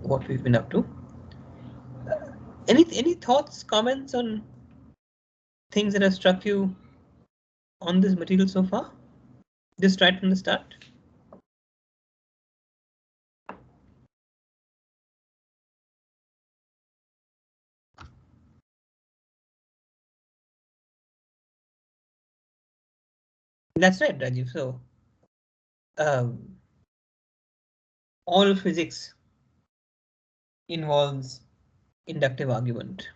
what we've been up to. Any thoughts, comments on things that have struck you on this material so far? Just right from the start. That's right, Rajiv. So all physics involves inductive argument.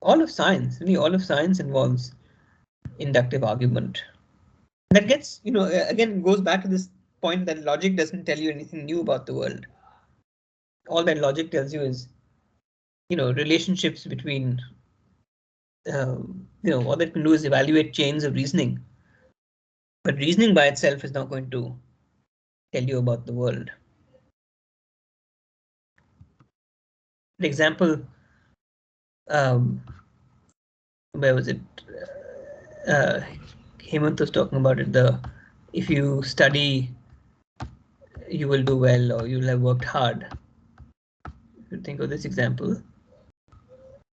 All of science, really all of science involves inductive argument. That gets, again, goes back to this point that logic doesn't tell you anything new about the world. All that logic tells you is, relationships between, all that can do is evaluate chains of reasoning. But reasoning by itself is not going to tell you about the world. For example, where was it? Hemant was talking about it. If you study, you will do well, or you'll have worked hard. If you think of this example,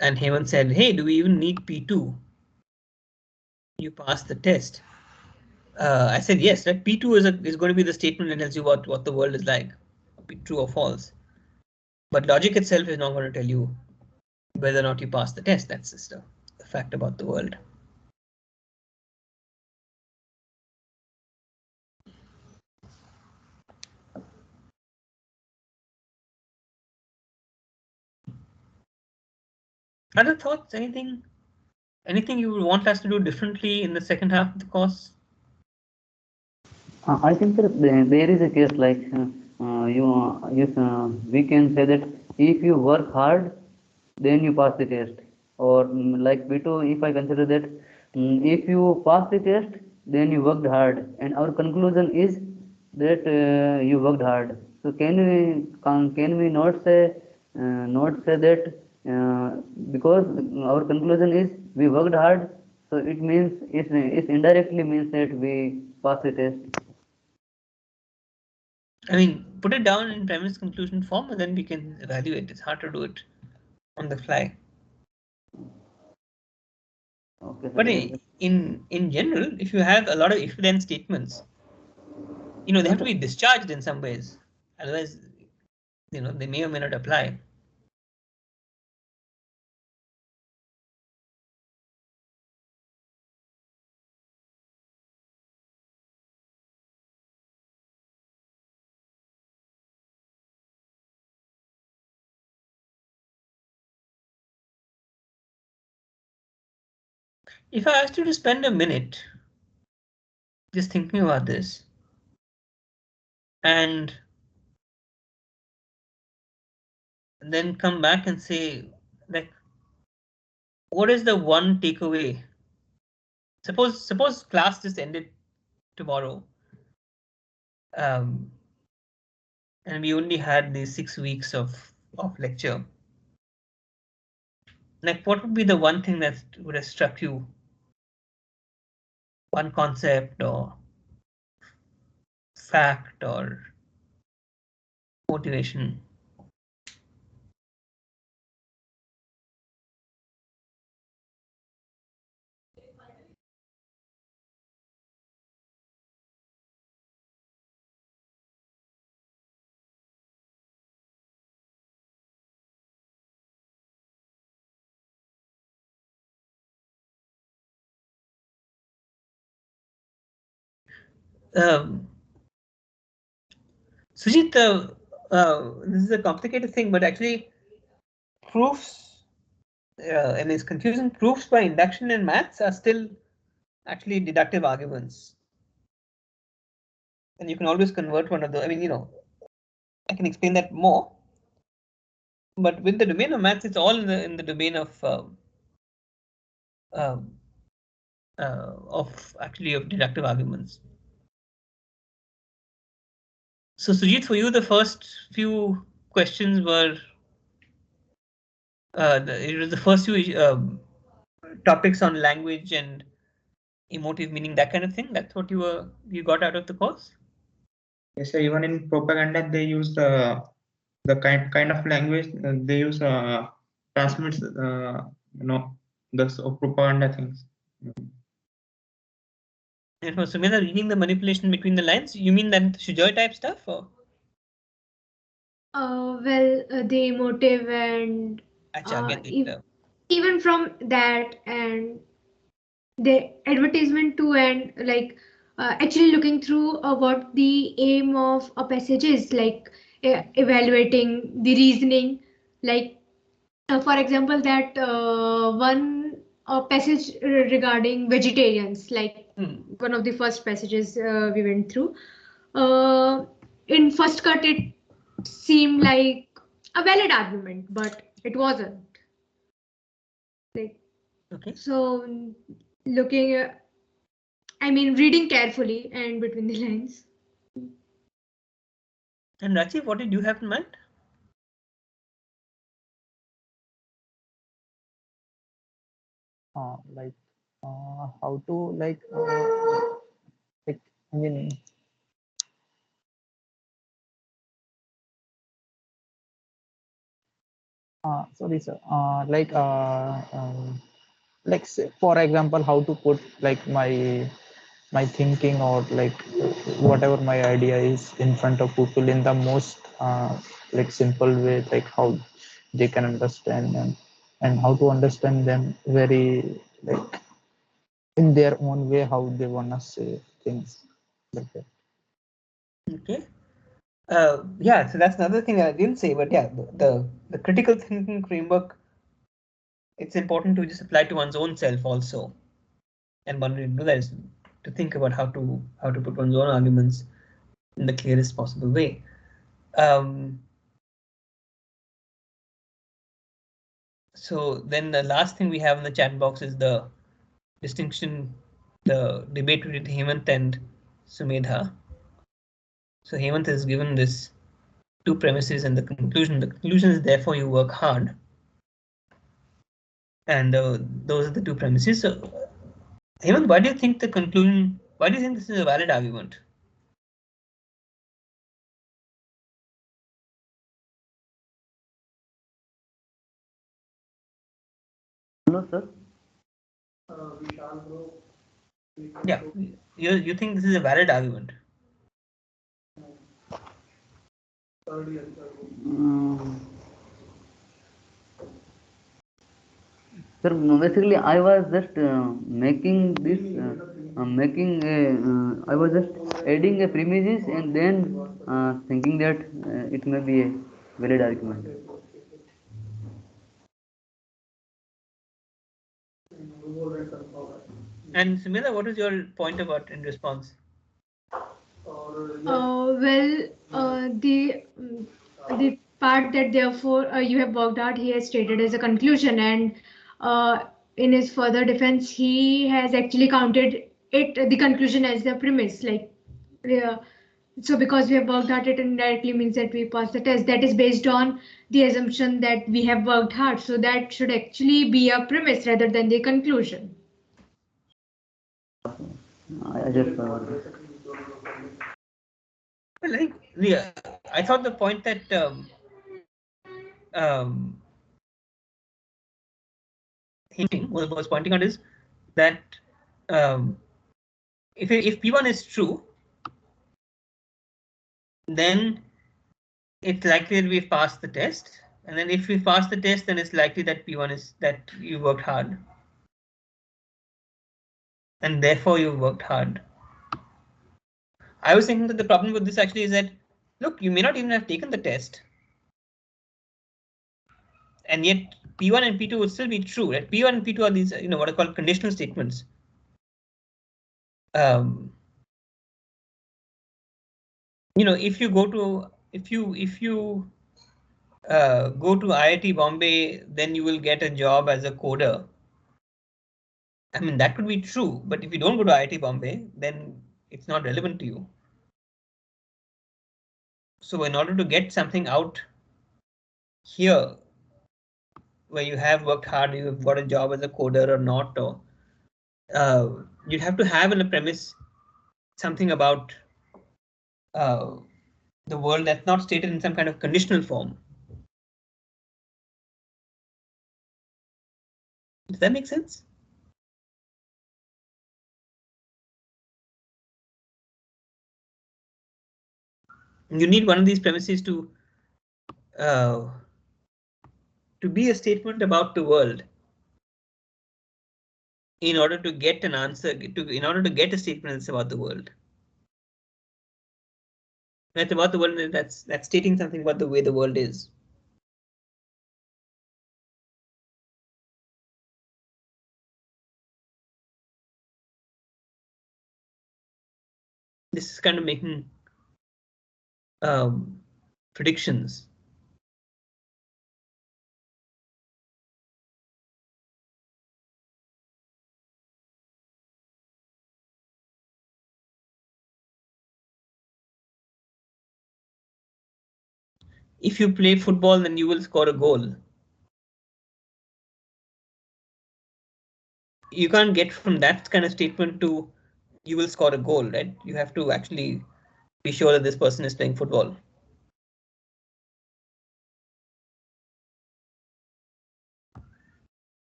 and Hemant said, "Hey, do we even need P2? You pass the test." I said, "Yes, right. P2 is going to be the statement that tells you what the world is like, be true or false. But logic itself is not going to tell you whether or not you pass the test. That's just a fact about the world." Other thoughts? Anything you would want us to do differently in the second half of the course? I think that there is a case like we can say that if you work hard, then you pass the test. Or like B2, if I consider that if you pass the test, then you worked hard, and our conclusion is that you worked hard. So can we not say that because our conclusion is we worked hard, so it means it indirectly means that we pass the test. I mean, put it down in premise conclusion form, and then we can evaluate. It's hard to do it on the fly. Okay, But in general, if you have a lot of if-then statements, they have to be discharged in some ways. Otherwise, they may or may not apply. If I asked you to spend a minute just thinking about this, and then come back and say, like, what is the one takeaway? Suppose class just ended tomorrow, and we only had these 6 weeks of lecture. Like, what would be the one thing that would have struck you? One concept or fact or motivation? Um, Sujit, this is a complicated thing, but actually proofs, and it's confusing, proofs by induction in maths are still actually deductive arguments. And you can always convert one of those. I mean, I can explain that more. But with the domain of maths, it's all in the domain of actually of deductive arguments. So Sujit, for you, the first few questions were it was the first few topics on language and emotive meaning, that kind of thing. That's what you got out of the course. Yes, sir, even in propaganda they use the kind of language they use transmits the propaganda things. And for Sumedha, reading the manipulation between the lines, you mean that Shujoy type stuff? Or? The emotive and even from that and the advertisement too, and like actually looking through what the aim of a passage is, like evaluating the reasoning, like for example that one passage regarding vegetarians, like one of the first passages we went through. In first cut it seemed like a valid argument, but it wasn't. Like, okay. So looking reading carefully and between the lines. And Rajiv, what did you have in mind? Like how to like I mean sorry sir, like say, for example, how to put like my thinking or like whatever my idea is in front of people in the most like simple way, like how they can understand them and how to understand them very like in their own way, how they wanna say things like that. Okay. Yeah, so that's another thing I didn't say, but yeah, the critical thinking framework, it's important to just apply to one's own self also. And one way to do that is to think about how to put one's own arguments in the clearest possible way. So then the last thing we have in the chat box is the distinction, the debate between Hemant and Sumedha. So Hemant has given this two premises and the conclusion. The conclusion is therefore you work hard. And those are the two premises. So Hemant, why do you think the conclusion, why do you think this is a valid argument? Hello, sir. Yeah, you think this is a valid argument? Sir, basically, I was just making this, I was just adding a premises and then thinking that it may be a valid argument. And Sumedha, what is your point about in response? The part that therefore you have worked out, he has stated as a conclusion, and in his further defense, he has actually counted the conclusion as the premise. Like, so because we have worked out, it indirectly means that we pass the test. That is based on the assumption that we have worked hard. So that should actually be a premise rather than the conclusion. I just Well, I thought the point that he was pointing out is that if P1 is true, then it's likely that we've passed the test. And then if we pass the test, then it's likely that P1 is that you worked hard. And therefore you worked hard. I was thinking that the problem with this actually is that, look, you may not even have taken the test. And yet P1 and P2 would still be true. Right? P1 and P2 are these, what are called conditional statements. If you go to if you go to IIT Bombay, then you will get a job as a coder. I mean, that could be true, but if you don't go to IIT Bombay, then it's not relevant to you. So in order to get something out here, where you have worked hard, you've got a job as a coder or not, or you'd have to have in a premise something about the world that's not stated in some kind of conditional form. Does that make sense? You need one of these premises to be a statement about the world in order to get an answer, in order to get a statement that's about the world. That's about the world, that's stating something about the way the world is. This is kind of making predictions. If you play football, then you will score a goal. You can't get from that kind of statement to you will score a goal, right? You have to actually be sure that this person is playing football.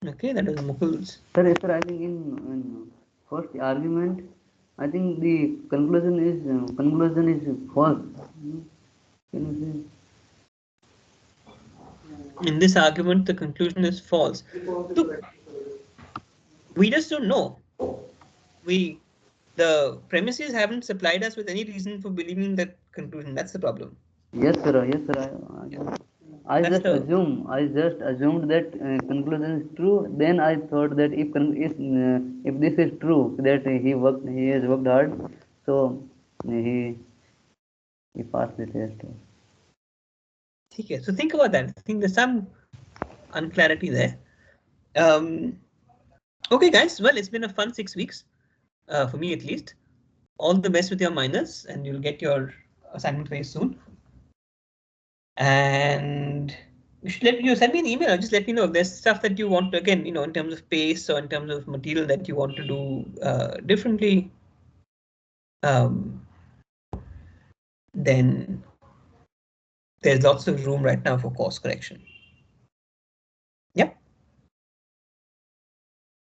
Okay, that is Mukul's. Sir, I think in first argument, I think the conclusion is false. Can you In this argument, the conclusion is false. Look, we just don't know. The premises haven't supplied us with any reason for believing that conclusion. That's the problem. say? Yes, sir. Yes, sir. I That's just the assume. I just assumed that conclusion is true. Then I thought that if this is true, that he has worked hard, so he passed the test. okay. So think about that. I think there's some unclarity there. Okay, guys. Well, it's been a fun 6 weeks, for me at least. All the best with your minors, and you'll get your assignment very soon. And you should send me an email or just let me know if there's stuff that you want to, again, in terms of pace or in terms of material that you want to do differently. Then there's lots of room right now for course correction. Yep.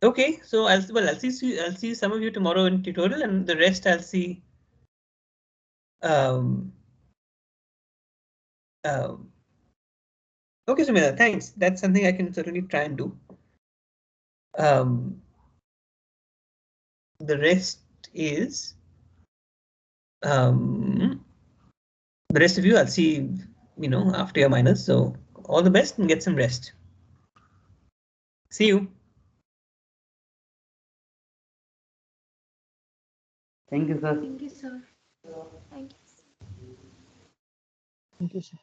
Okay, so I'll see some of you tomorrow in tutorial, and the rest I'll see. Okay, Sumita, thanks. That's something I can certainly try and do. The rest is the rest of you I'll see, after your minors. So all the best and get some rest. See you. Thank you, sir. Thank you, sir. Thank you. Thank you, sir.